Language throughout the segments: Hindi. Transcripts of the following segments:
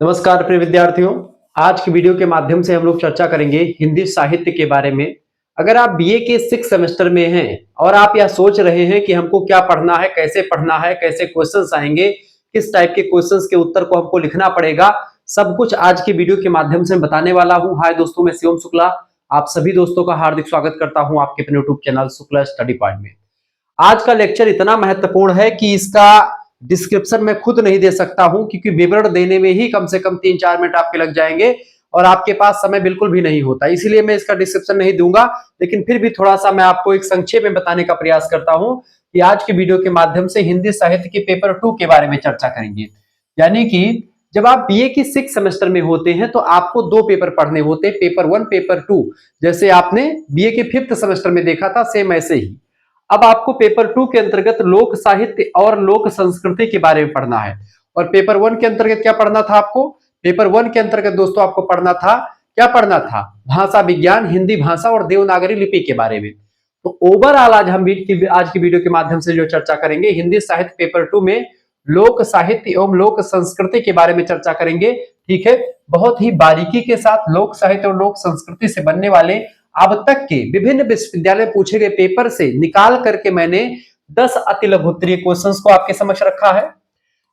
नमस्कार प्रिय विद्यार्थियों। आज की वीडियो के माध्यम से हम लोग चर्चा करेंगे हिंदी साहित्य के बारे में। अगर आप बीए के 6 सेमेस्टर में हैं और आप यह सोच रहे हैं कि हमको क्या पढ़ना है, कैसे क्वेश्चंस आएंगे, किस टाइप के क्वेश्चंस के उत्तर को हमको लिखना पड़ेगा, सब कुछ आज की वीडियो के माध्यम से बताने वाला हूं। हाय दोस्तों, मैं शिवम शुक्ला आप सभी दोस्तों का हार्दिक स्वागत करता हूं आपके अपने YouTube channel Shukla study point में। आज का लेक्चर इतना महत्वपूर्ण है कि इसका डिस्क्रिप्शन मैं खुद नहीं दे सकता हूं, क्योंकि विवरण देने में ही कम से कम 3-4 मिनट आपके लग जाएंगे और आपके पास समय बिल्कुल भी नहीं होता, इसलिए मैं इसका डिस्क्रिप्शन नहीं दूंगा। लेकिन फिर भी थोड़ा सा मैं आपको एक संक्षेप में बताने का प्रयास करता हूं कि आज की वीडियो के माध्यम से हिंदी साहित्य के पेपर 2 के बारे में चर्चा करेंगे। यानी कि जब आप बीए की 6 सेमेस्टर में होते हैं तो आपको 2 पेपर पढ़ने होते हैं, पेपर 1 पेपर 2। जैसे आपने बीए के 5th सेमेस्टर में देखा था, सेम ऐसे ही अब आपको पेपर 2 के अंतर्गत लोक साहित्य और लोक संस्कृति के बारे में पढ़ना है। और पेपर 1 के अंतर्गत क्या पढ़ना था आपको? पेपर 1 के अंतर्गत दोस्तों आपको पढ़ना था, क्या पढ़ना था? भाषा विज्ञान, हिंदी भाषा और देवनागरी लिपि के बारे में। तो ओवरऑल आज आज की वीडियो के माध्यम से जो चर्चा करेंगे, हिंदी साहित्य पेपर 2 में लोक साहित्य एवं लोक संस्कृति के बारे में चर्चा करेंगे। ठीक है, बहुत ही बारीकी के साथ लोक साहित्य और लोक संस्कृति से बनने वाले अब तक के विभिन्न विश्वविद्यालय पूछे गए पेपर से निकाल करके मैंने 10 अति लघु उत्तरीय क्वेश्चंस को आपके समक्ष रखा है,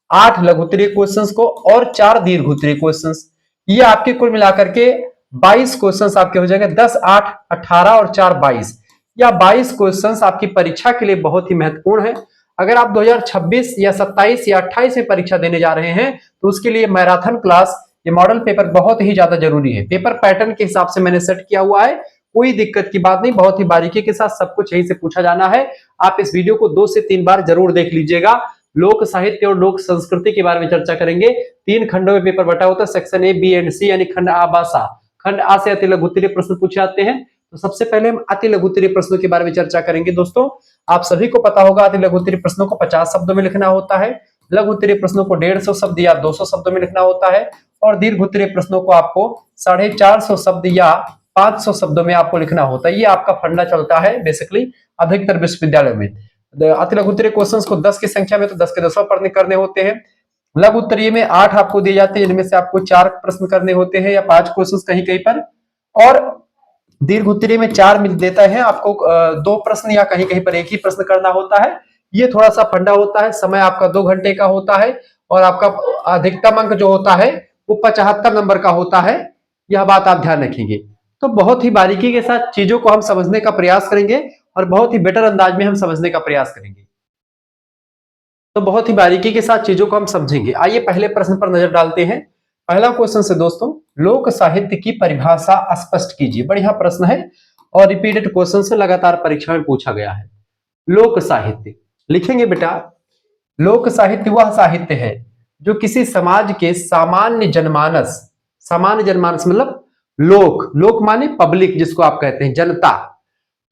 8 लघु उत्तरीय क्वेश्चंस को और 4 दीर्घ उत्तरीय क्वेश्चंस। ये आपके कुल मिलाकर के 22 क्वेश्चंस आपके हो जाएंगे। 10, 8, 18 और 4 22। या 22 क्वेश्चंस आपकी परीक्षा के लिए बहुत ही महत्वपूर्ण है। अगर आप 2026 या 27 या 28 में परीक्षा देने जा रहे हैं तो उसके लिए मैराथन क्लास, ये मॉडल पेपर बहुत ही ज्यादा जरूरी है। पेपर पैटर्न के हिसाब से मैंने सेट किया हुआ है, कोई दिक्कत की बात नहीं, बहुत ही बारीकी के साथ सब कुछ यहीं से पूछा जाना है। आप इस वीडियो को 2 से 3 बार जरूर देख लीजिएगा। लोक साहित्य और लोक संस्कृति के बारे में चर्चा करेंगे। 3 खंडों में पेपर बटा होता है, सेक्शन ए, बी एंड सी, यानी खंड आ, भाषा। खंड आ से अति लघु उत्तरीय प्रश्न पूछे जाते हैं। तो सबसे पहले हम अति लघु उत्तरीय प्रश्नों के बारे में चर्चा करेंगे। दोस्तों आप सभी को पता होगा, अति लघु उत्तरीय प्रश्नों को 50 शब्दों में लिखना होता है, लघु उत्तरीय प्रश्नों को 150 शब्द या 200 शब्दों में लिखना होता है, और दीर्घ उत्तरीय प्रश्नों को आपको 450 शब्द या 500 शब्दों में आपको लिखना होता है। ये आपका फंडा चलता है बेसिकली अधिकतर विश्वविद्यालय में। अति लघु उत्तरीय क्वेश्चंस को 10 की संख्या में तो 10 के 10 पढ़ने करने होते हैं। लघु उत्तरीय में 8 आपको दिए जाते हैं, इनमें से आपको 4 प्रश्न करने होते हैं या 5 क्वेश्चंस कहीं कहीं पर, और दीर्घ उत्तरीय में 4 मिल देता है आपको, 2 प्रश्न या कहीं कहीं पर 1 ही प्रश्न करना होता है। ये थोड़ा सा फंडा होता है। समय आपका 2 घंटे का होता है और आपका अधिकतम अंक जो होता है वो 75 नंबर का होता है। यह बात आप ध्यान रखेंगे। तो बहुत ही बारीकी के साथ चीजों को हम समझने का प्रयास करेंगे और बहुत ही बेटर अंदाज में हम समझने का प्रयास करेंगे। तो बहुत ही बारीकी के साथ चीजों को हम समझेंगे। आइए पहले प्रश्न पर नजर डालते हैं। पहला क्वेश्चन से दोस्तों, लोक साहित्य की परिभाषा स्पष्ट कीजिए। बढ़िया प्रश्न है और रिपीटेड क्वेश्चन से लगातार परीक्षा में पूछा गया है। लोक साहित्य लिखेंगे बेटा, लोक साहित्य वह साहित्य है जो किसी समाज के सामान्य जनमानस, सामान्य जनमानस मतलब लोक, लोक माने पब्लिक जिसको आप कहते हैं, जनता,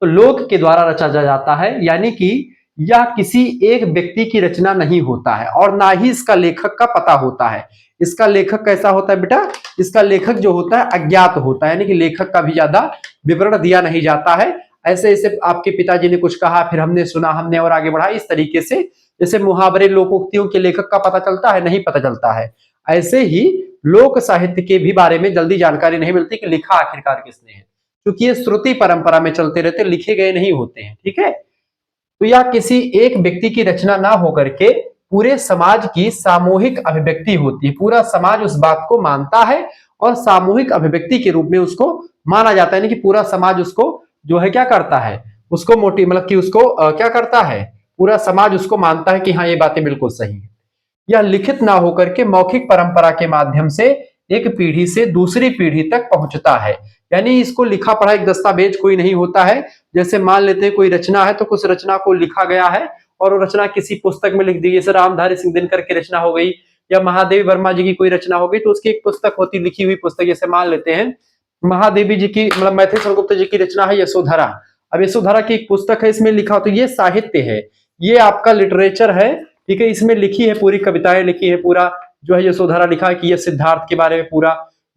तो लोक के द्वारा रचा जाता है। यानी कि यह किसी एक व्यक्ति की रचना नहीं होता है और ना ही इसका लेखक का पता होता है। इसका लेखक कैसा होता है बेटा? इसका लेखक जो होता है अज्ञात होता है, यानी कि लेखक का भी ज्यादा विवरण दिया नहीं जाता है। ऐसे ऐसे आपके पिताजी ने कुछ कहा, फिर हमने सुना, हमने और आगे बढ़ा, इस तरीके से जैसे मुहावरे लोकोक्तियों के लेखक का पता चलता है, नहीं पता चलता है। ऐसे ही लोक साहित्य के भी बारे में जल्दी जानकारी नहीं मिलती कि लिखा आखिरकार किसने है, क्योंकि ये श्रुति परंपरा में चलते रहते, लिखे गए नहीं होते हैं। ठीक है, तो यह किसी एक व्यक्ति की रचना ना होकर के पूरे समाज की सामूहिक अभिव्यक्ति होती है। पूरा समाज उस बात को मानता है और सामूहिक अभिव्यक्ति के रूप में उसको माना जाता है। यानी कि पूरा समाज उसको जो है क्या करता है, उसको मोटी मतलब कि उसको क्या करता है, पूरा समाज उसको मानता है कि हाँ ये बातें बिल्कुल सही है। यह लिखित ना होकर के मौखिक परंपरा के माध्यम से एक पीढ़ी से दूसरी पीढ़ी तक पहुंचता है। यानी इसको लिखा पढ़ा एक दस्तावेज कोई नहीं होता है। जैसे मान लेते हैं कोई रचना है तो कुछ रचना को लिखा गया है और वो रचना किसी पुस्तक में लिख दी, जैसे रामधारी सिंह दिनकर की रचना हो गई या महादेवी वर्मा जी की कोई रचना हो गई, तो उसकी एक पुस्तक होती, लिखी हुई पुस्तक। जैसे मान लेते हैं महादेवी जी की, मतलब मैथिली शरण गुप्त जी की रचना है यशोधरा। अब यशोधरा की एक पुस्तक है, इसमें लिखा हो, तो ये साहित्य है, ये आपका लिटरेचर है। ठीक है, इसमें लिखी है पूरी कविताएं लिखी है, पूरा जो है यशोधरा लिखा है कि ये सिद्धार्थ के बारे में पूरा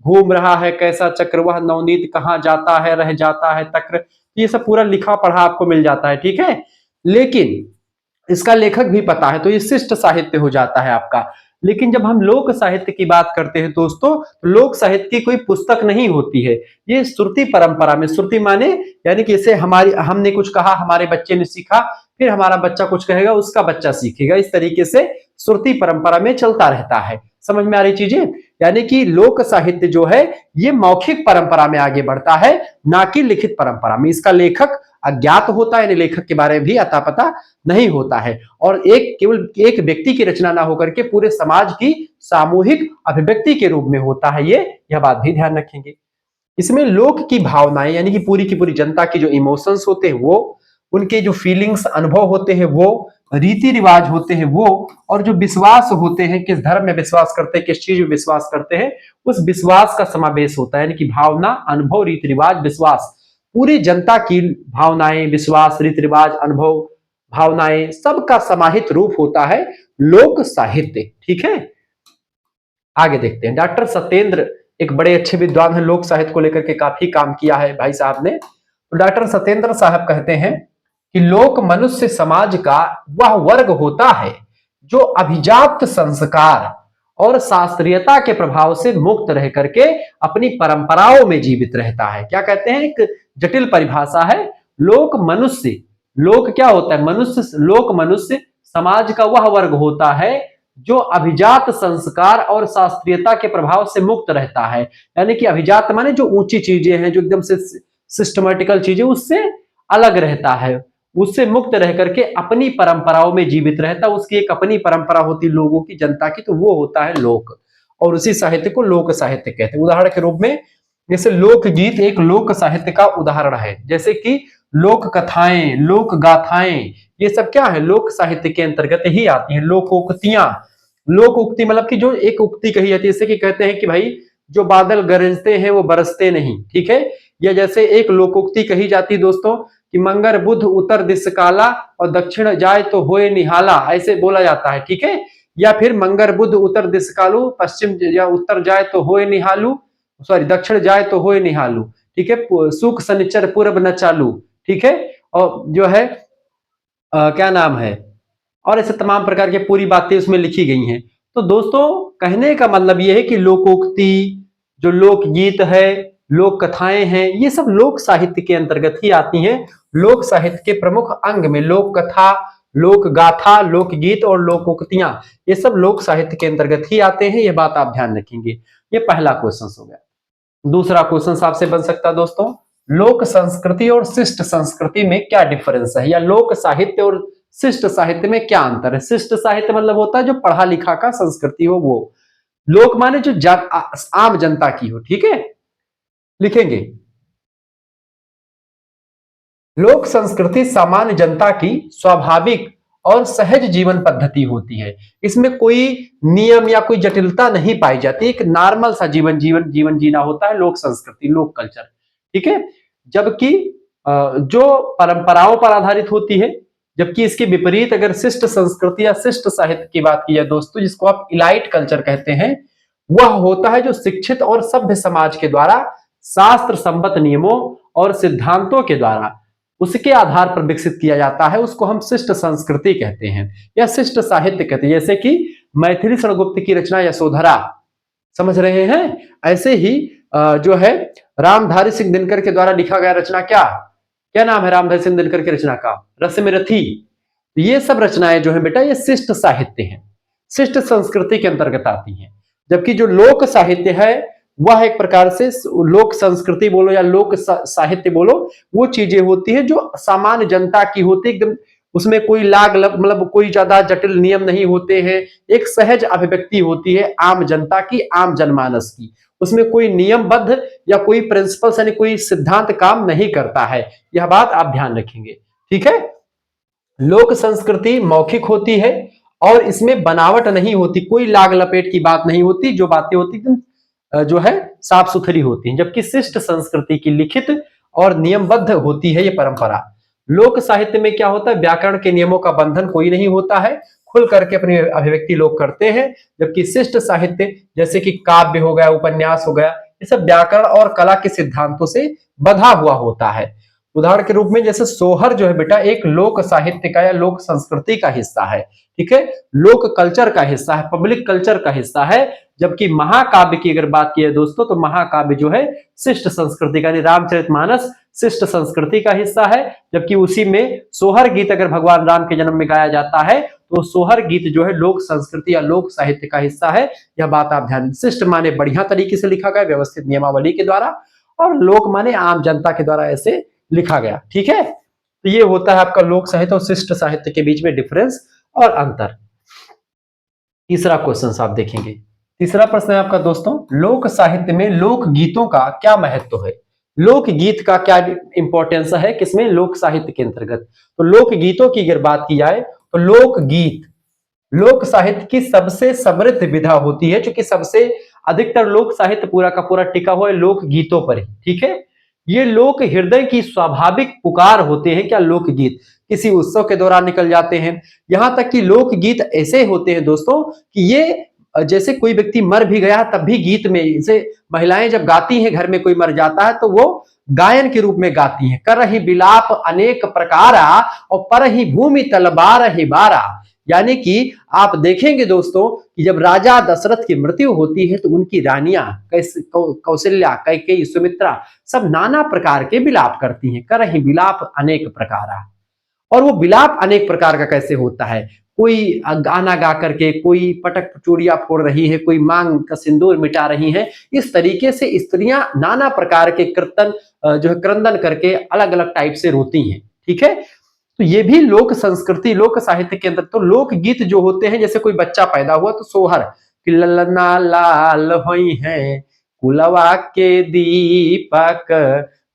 घूम रहा है कैसा चक्र, वह नवनीत कहाँ जाता है, रह जाता है तक्र, ये सब पूरा लिखा पढ़ा आपको मिल जाता है। ठीक है, लेकिन इसका लेखक भी पता है, तो ये शिष्ट साहित्य हो जाता है आपका। लेकिन जब हम लोक साहित्य की बात करते हैं दोस्तों, तो लोक साहित्य की कोई पुस्तक नहीं होती है, ये श्रुति परंपरा में, श्रुति माने यानी कि इसे हमारी, हमने कुछ कहा, हमारे बच्चे ने सीखा, फिर हमारा बच्चा कुछ कहेगा, उसका बच्चा सीखेगा, इस तरीके से श्रुति परंपरा में चलता रहता है। समझ में आ रही चीजें? यानी कि लोक साहित्य जो है ये मौखिक परंपरा में आगे बढ़ता है, ना कि लिखित परंपरा में। इसका लेखक अज्ञात होता है, यानी लेखक के बारे में भी अता पता नहीं होता है, और केवल एक व्यक्ति की रचना ना होकर के पूरे समाज की सामूहिक अभिव्यक्ति के रूप में होता है, यह बात भी ध्यान रखेंगे। इसमें लोक की भावनाएं यानी कि पूरी की पूरी जनता की जो इमोशंस होते हैं वो, उनके जो फीलिंग्स, अनुभव होते हैं वो, रीति रिवाज होते हैं वो, और जो विश्वास होते हैं, किस धर्म में विश्वास करते हैं, किस चीज में विश्वास करते हैं, उस विश्वास का समावेश होता है। यानी कि भावना, अनुभव, रीति रिवाज, विश्वास, पूरी जनता की भावनाएं, विश्वास, रीति रिवाज, अनुभव, भावनाएं, सबका समाहित रूप होता है लोक साहित्य। ठीक है, आगे देखते हैं। डॉक्टर सत्येंद्र एक बड़े अच्छे विद्वान हैं, लोक साहित्य को लेकर के काफी काम किया है भाई साहब ने। तो डॉक्टर सत्येंद्र साहब कहते हैं कि लोक मनुष्य समाज का वह वर्ग होता है जो अभिजात संस्कार और शास्त्रीयता के प्रभाव से मुक्त रह करके अपनी परंपराओं में जीवित रहता है। क्या कहते हैं, एक जटिल परिभाषा है। लोक मनुष्य, लोक क्या होता है, मनुष्य, लोक मनुष्य समाज का वह वर्ग होता है जो अभिजात संस्कार और शास्त्रीयता के प्रभाव से मुक्त रहता है। यानी कि अभिजात माने जो ऊंची चीजें हैं, जो एकदम से सिस्टमेटिकल चीजें, उससे अलग रहता है, उससे मुक्त रह करके अपनी परंपराओं में जीवित रहता है। उसकी एक अपनी परंपरा होती लोगों की, जनता की, तो वो होता है लोक, और उसी साहित्य को लोक साहित्य कहते हैं। उदाहरण के रूप में जैसे लोकगीत एक लोक साहित्य का उदाहरण है, जैसे कि लोक कथाएं, लोक गाथाएं, ये सब क्या है, लोक साहित्य के अंतर्गत ही आती हैं। लोकोक्तियां, लोक उक्ति मतलब कि जो एक उक्ति कही जाती है, जैसे कि कहते हैं कि भाई जो बादल गरजते हैं वो बरसते नहीं। ठीक है, या जैसे एक लोकोक्ति कही जाती है दोस्तों कि मंगर बुध उत्तर दिस काला और दक्षिण जाए तो होए निहाला, ऐसे बोला जाता है। ठीक है, या फिर मंगर बुध उत्तर दिस कालू, पश्चिम या उत्तर जाए तो होए निहालू, सॉरी दक्षिण जाए तो होए निहालू। ठीक है, सुख शनिचर पूर्व न चालू। ठीक है, और जो है क्या नाम है, और ऐसे तमाम प्रकार की पूरी बातें उसमें लिखी गई हैं। तो दोस्तों कहने का मतलब यह है कि लोकोक्ति, जो लोकगीत है, लोक कथाएं हैं, ये सब लोक साहित्य के अंतर्गत ही आती हैं। लोक साहित्य के प्रमुख अंग में लोक कथा, लोक गाथा, लोकगीत और लोकोक्तियां, ये सब लोक साहित्य के अंतर्गत ही आते हैं। ये बात आप ध्यान रखेंगे। ये पहला क्वेश्चन हो गया। दूसरा क्वेश्चन आपसे बन सकता है दोस्तों, लोक संस्कृति और शिष्ट संस्कृति में क्या डिफरेंस है, या लोक साहित्य और शिष्ट साहित्य में क्या अंतर है। शिष्ट साहित्य मतलब होता है जो पढ़ा लिखा का संस्कृति हो वो, लोक माने जो आम जनता की हो। ठीक है, लिखेंगे लोक संस्कृति सामान्य जनता की स्वाभाविक और सहज जीवन पद्धति होती है। इसमें कोई नियम या कोई जटिलता नहीं पाई जाती, एक नॉर्मल सा जीवन जीना होता है लोक संस्कृति, लोक कल्चर। ठीक है, जबकि जो परंपराओं पर आधारित होती है, जबकि इसके विपरीत अगर शिष्ट संस्कृति या शिष्ट साहित्य की बात की जाए दोस्तों, जिसको आप इलाइट कल्चर कहते हैं, वह होता है जो शिक्षित और सभ्य समाज के द्वारा शास्त्र संबद्ध नियमों और सिद्धांतों के द्वारा उसके आधार पर विकसित किया जाता है, उसको हम शिष्ट संस्कृति कहते हैं या शिष्ट साहित्य कहते हैं। जैसे कि मैथिली शरणगुप्त की रचना यशोधरा, समझ रहे हैं। ऐसे ही जो है रामधारी सिंह दिनकर के द्वारा लिखा गया रचना, क्या नाम है रामधारी सिंह दिनकर की रचना का, रसमरथी। ये सब रचनाएं जो है बेटा ये शिष्ट साहित्य हैं, शिष्ट संस्कृति के अंतर्गत आती हैं। जबकि जो लोक साहित्य है वह एक प्रकार से लोक संस्कृति बोलो या लोक साहित्य बोलो, वो चीजें होती है जो सामान्य जनता की होती है, एकदम उसमें कोई लाग मतलब कोई ज्यादा जटिल नियम नहीं होते हैं, एक सहज अभिव्यक्ति होती है आम जनता की, आम जनमानस की। उसमें कोई नियमबद्ध या कोई प्रिंसिपल्स यानी कोई सिद्धांत काम नहीं करता है, यह बात आप ध्यान रखेंगे। ठीक है, लोक संस्कृति मौखिक होती है और इसमें बनावट नहीं होती, कोई लाग लपेट की बात नहीं होती, जो बातें होती जो है साफ सुथरी होती हैं। जबकि शिष्ट संस्कृति की लिखित और नियमबद्ध होती है ये परंपरा। लोक साहित्य में क्या होता है, व्याकरण के नियमों का बंधन कोई नहीं होता है, खुल करके अपनी अभिव्यक्ति लोग करते हैं। जबकि शिष्ट साहित्य जैसे कि काव्य हो गया, उपन्यास हो गया, ये सब व्याकरण और कला के सिद्धांतों से बंधा हुआ होता है। उदाहरण के रूप में जैसे सोहर जो है बेटा एक लोक साहित्य का या लोक संस्कृति का हिस्सा है, ठीक है, लोक कल्चर का हिस्सा है, पब्लिक कल्चर का हिस्सा है। जबकि महाकाव्य की अगर बात की है दोस्तों तो महाकाव्य जो है शिष्ट संस्कृति का, रामचरितमानस शिष्ट संस्कृति का हिस्सा है। जबकि उसी में सोहर गीत अगर भगवान राम के जन्म में गाया जाता है तो सोहर गीत जो है लोक संस्कृति या लोक साहित्य का हिस्सा है। यह बात आप ध्यान, शिष्ट माने बढ़िया तरीके से लिखा गया व्यवस्थित नियमावली के द्वारा, और लोक माने आम जनता के द्वारा ऐसे लिखा गया, ठीक है। तो ये होता है आपका लोक साहित्य और शिष्ट साहित्य के बीच में डिफरेंस और अंतर। तीसरा क्वेश्चन आप देखेंगे, तीसरा प्रश्न है आपका दोस्तों, लोक साहित्य में लोक गीतों का क्या महत्व है? लोक गीत का क्या इंपॉर्टेंस है किसमें? लोक साहित्य के अंतर्गत। तो लोक गीतों की अगर बात की जाए तो लोक गीत लोक साहित्य की सबसे समृद्ध विधा होती है, क्योंकि सबसे अधिकतर लोक साहित्य पूरा का पूरा टिका हुआ है लोक गीतों पर ही, ठीक है। ये लोक हृदय की स्वाभाविक पुकार होते हैं। क्या? लोक गीत किसी उत्सव के दौरान निकल जाते हैं। यहां तक कि लोक गीत ऐसे होते हैं दोस्तों कि ये जैसे कोई व्यक्ति मर भी गया तब भी गीत में, जैसे महिलाएं जब गाती हैं घर में कोई मर जाता है तो वो गायन के रूप में गाती हैं, कर रही बिलाप अनेक प्रकारा और पर ही भूमि तलवार ही बारा। यानी कि आप देखेंगे दोस्तों कि जब राजा दशरथ की मृत्यु होती है तो उनकी रानियां कौशल्या, कैकेयी, सुमित्रा सब नाना प्रकार के बिलाप करती हैं, कर रही बिलाप अनेक प्रकारा। और वो बिलाप अनेक प्रकार का कैसे होता है? कोई गाना गा करके, कोई पटक चूड़ियां फोड़ रही है, कोई मांग का सिंदूर मिटा रही है। इस तरीके से स्त्रियां नाना प्रकार के कीर्तन जो है क्रंदन करके अलग अलग टाइप से रोती हैं, ठीक है। तो ये भी लोक संस्कृति लोक साहित्य के अंदर। तो लोक गीत जो होते हैं, जैसे कोई बच्चा पैदा हुआ तो सोहर कि ललना लाल होई है कुलवा के दीपक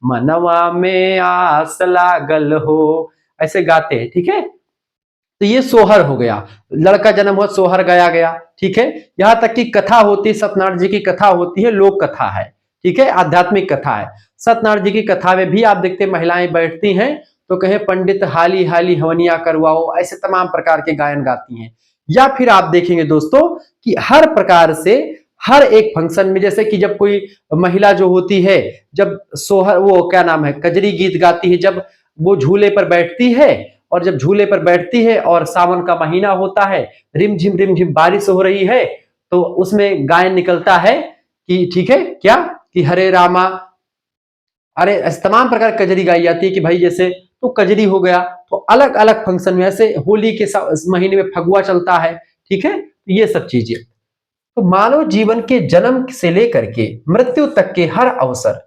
मनवा में आस लागल हो, ऐसे गाते हैं, ठीक है। तो ये सोहर हो गया, लड़का जन्म हुआ सोहर गाया गया, ठीक है। यहां तक कि कथा होती है, सत्यनारायण जी की कथा होती है, लोक कथा है, ठीक है, आध्यात्मिक कथा है। सत्यनारायण जी की कथा में भी आप देखते हैं महिलाएं बैठती हैं तो कहे पंडित हाली हाली हवनिया करवाओ, ऐसे तमाम प्रकार के गायन गाती हैं। या फिर आप देखेंगे दोस्तों कि हर प्रकार से हर एक फंक्शन में, जैसे कि जब कोई महिला जो होती है जब सोहर वो क्या नाम है कजरी गीत गाती है, जब वो झूले पर बैठती है, और जब झूले पर बैठती है और सावन का महीना होता है, रिमझिम बारिश हो रही है, तो उसमें गायन निकलता है कि ठीक है क्या कि हरे रामा, अरे तमाम प्रकार कजरी गाई जाती है कि भाई जैसे तो कजरी हो गया। तो अलग अलग फंक्शन में, ऐसे होली के महीने में फगुआ चलता है, ठीक है। तो ये सब चीजें तो मानव जीवन के जन्म से लेकर के मृत्यु तक के हर अवसर,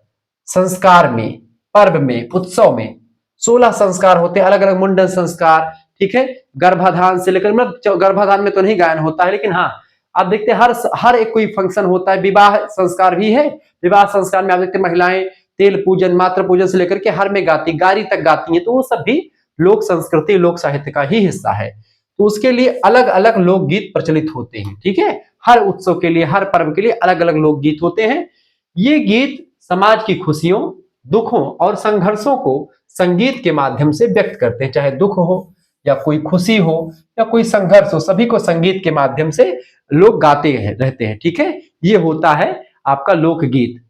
संस्कार में, पर्व में, उत्सव में 16 संस्कार होते हैं, अलग अलग मुंडन संस्कार, ठीक है, गर्भाधान से लेकर, मतलब गर्भाधान में तो नहीं गायन होता है, लेकिन हाँ आप देखते हैं हर एक कोई फंक्शन होता है। विवाह संस्कार भी है, विवाह संस्कार में आप देखते हैं महिलाएं तेल पूजन, मातृ पूजन से लेकर के हर में गारी तक गाती हैं। तो वो सब भी लोक संस्कृति लोक साहित्य का ही हिस्सा है। तो उसके लिए अलग अलग लोकगीत प्रचलित होते हैं, ठीक है। हर उत्सव के लिए, हर पर्व के लिए अलग अलग लोकगीत होते हैं। ये गीत समाज की खुशियों, दुखों और संघर्षों को संगीत के माध्यम से व्यक्त करते हैं। चाहे दुख हो या कोई खुशी हो या कोई संघर्ष हो, सभी को संगीत के माध्यम से लोग गाते रहते हैं, ठीक है। ये होता है आपका लोकगीत।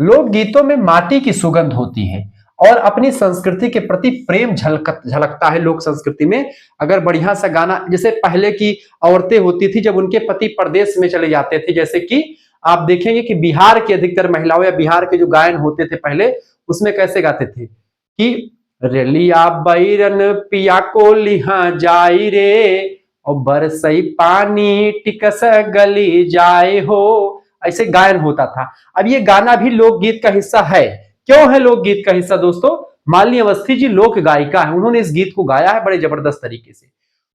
लोकगीतों में माटी की सुगंध होती है और अपनी संस्कृति के प्रति प्रेम झलकता है। लोक संस्कृति में अगर बढ़िया सा गाना, जैसे पहले की औरतें होती थी जब उनके पति परदेश में चले जाते थे, जैसे कि आप देखेंगे कि बिहार की अधिकतर महिलाओं या बिहार के जो गायन होते थे पहले, उसमें कैसे गाते थे कि रेलिया बैरन पिया को लिहा जाई रे और बरसई पानी टिकस गली जाए हो, ऐसे गायन होता था। अब ये गाना भी लोकगीत का हिस्सा है। क्यों है लोकगीत का हिस्सा दोस्तों? मालिनी अवस्थी जी लोक गायिका है, उन्होंने इस गीत को गाया है बड़े जबरदस्त तरीके से।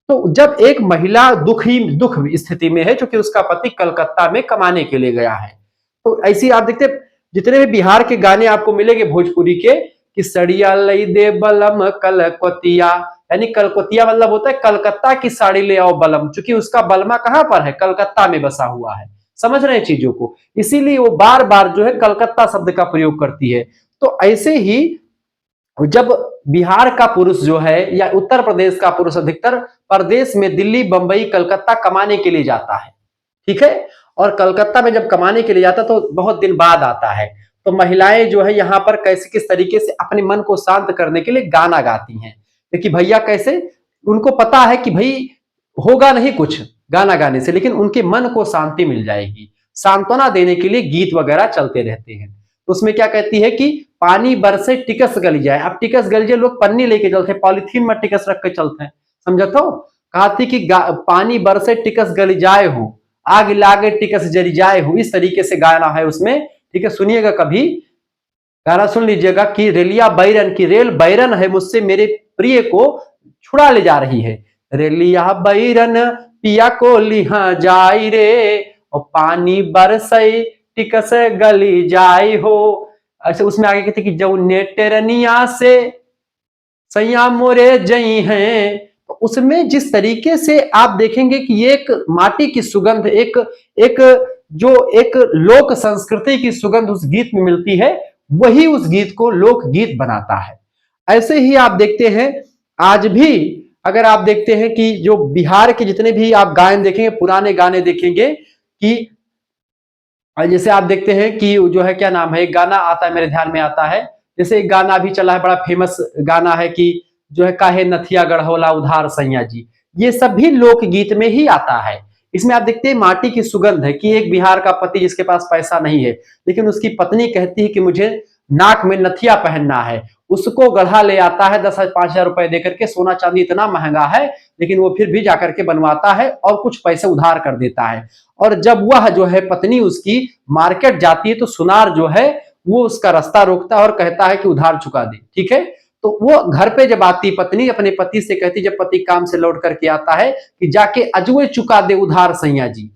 तो जब एक महिला दुख स्थिति में है, क्योंकि उसका पति कलकत्ता में कमाने के लिए गया है, तो ऐसी आप देखते जितने भी बिहार के गाने आपको मिलेंगे भोजपुरी के कि सड़िया लई दे बलम कलकतिया, यानी कलकतिया मतलब होता है कलकत्ता की साड़ी ले आओ बलम, चूंकि उसका बलमा कहां पर है? कलकत्ता में बसा हुआ है। समझ रहे हैं चीजों को? इसीलिए वो बार बार जो है कलकत्ता शब्द का प्रयोग करती है। तो ऐसे ही जब बिहार का पुरुष जो है या उत्तर प्रदेश का पुरुष अधिकतर प्रदेश में दिल्ली, बंबई, कलकत्ता कमाने के लिए जाता है, ठीक है। और कलकत्ता में जब कमाने के लिए जाता है तो बहुत दिन बाद आता है, तो महिलाएं जो है यहाँ पर कैसे किस तरीके से अपने मन को शांत करने के लिए गाना गाती हैं। देखिए भैया कैसे, उनको पता है कि भाई होगा नहीं कुछ गाना गाने से, लेकिन उनके मन को शांति मिल जाएगी। सांत्वना देने के लिए गीत वगैरह चलते रहते हैं। तो उसमें क्या कहती है कि पानी बरसे टिकस गल जाए। अब टिकस गल जाए, लोग पन्नी लेके चलते हैं, पॉलिथीन में टिकस रख के चलते हैं, समझा तो। कहा थी कि पानी बरसे टिकस गल जाए हो, आग लागे टिकस जरी जाए हो, इस तरीके से गाना है उसमें। ठीक है, सुनिएगा, कभी गाना सुन लीजिएगा कि रेलिया बैरन की रेल बैरन है, मुझसे मेरे प्रिय को छुड़ा ले जा रही है। रेलिया बैरन पिया को लिहा जाई रे, और पानी बरसई टिकस गली जाई हो। ऐसे उसमें आगे कहते कि जो नेटरनिया से सैया मोरे जई हैं। तो उसमें जिस तरीके से आप देखेंगे कि ये एक माटी की सुगंध, एक एक जो एक लोक संस्कृति की सुगंध उस गीत में मिलती है, वही उस गीत को लोक गीत बनाता है। ऐसे ही आप देखते हैं आज भी, अगर आप देखते हैं कि जो बिहार के जितने भी आप गायन देखेंगे, पुराने गाने देखेंगे कि जैसे आप देखते हैं कि जो है क्या नाम है, एक गाना आता है मेरे ध्यान में आता है, जैसे एक गाना भी चला है, बड़ा फेमस गाना है कि जो है काहे नथिया गढ़ौला उधार सैया जी। ये सब भी लोकगीत में ही आता है। इसमें आप देखते हैं माटी की सुगंध है कि एक बिहार का पति जिसके पास पैसा नहीं है, लेकिन उसकी पत्नी कहती है कि मुझे नाक में नथिया पहनना है, उसको गढ़ा ले आता है 10,000-5,000 रुपए देकर के। सोना चांदी इतना महंगा है, लेकिन वो फिर भी जाकर के बनवाता है और कुछ पैसे उधार कर देता है। और जब वह जो है पत्नी उसकी मार्केट जाती है, तो सुनार जो है वो उसका रास्ता रोकता है और कहता है कि उधार चुका दे। ठीक है, तो वो घर पे जब आती पत्नी, अपने पति से कहती, जब पति काम से लौट करके आता है, कि जाके अजुए चुका दे उधार सैया जी,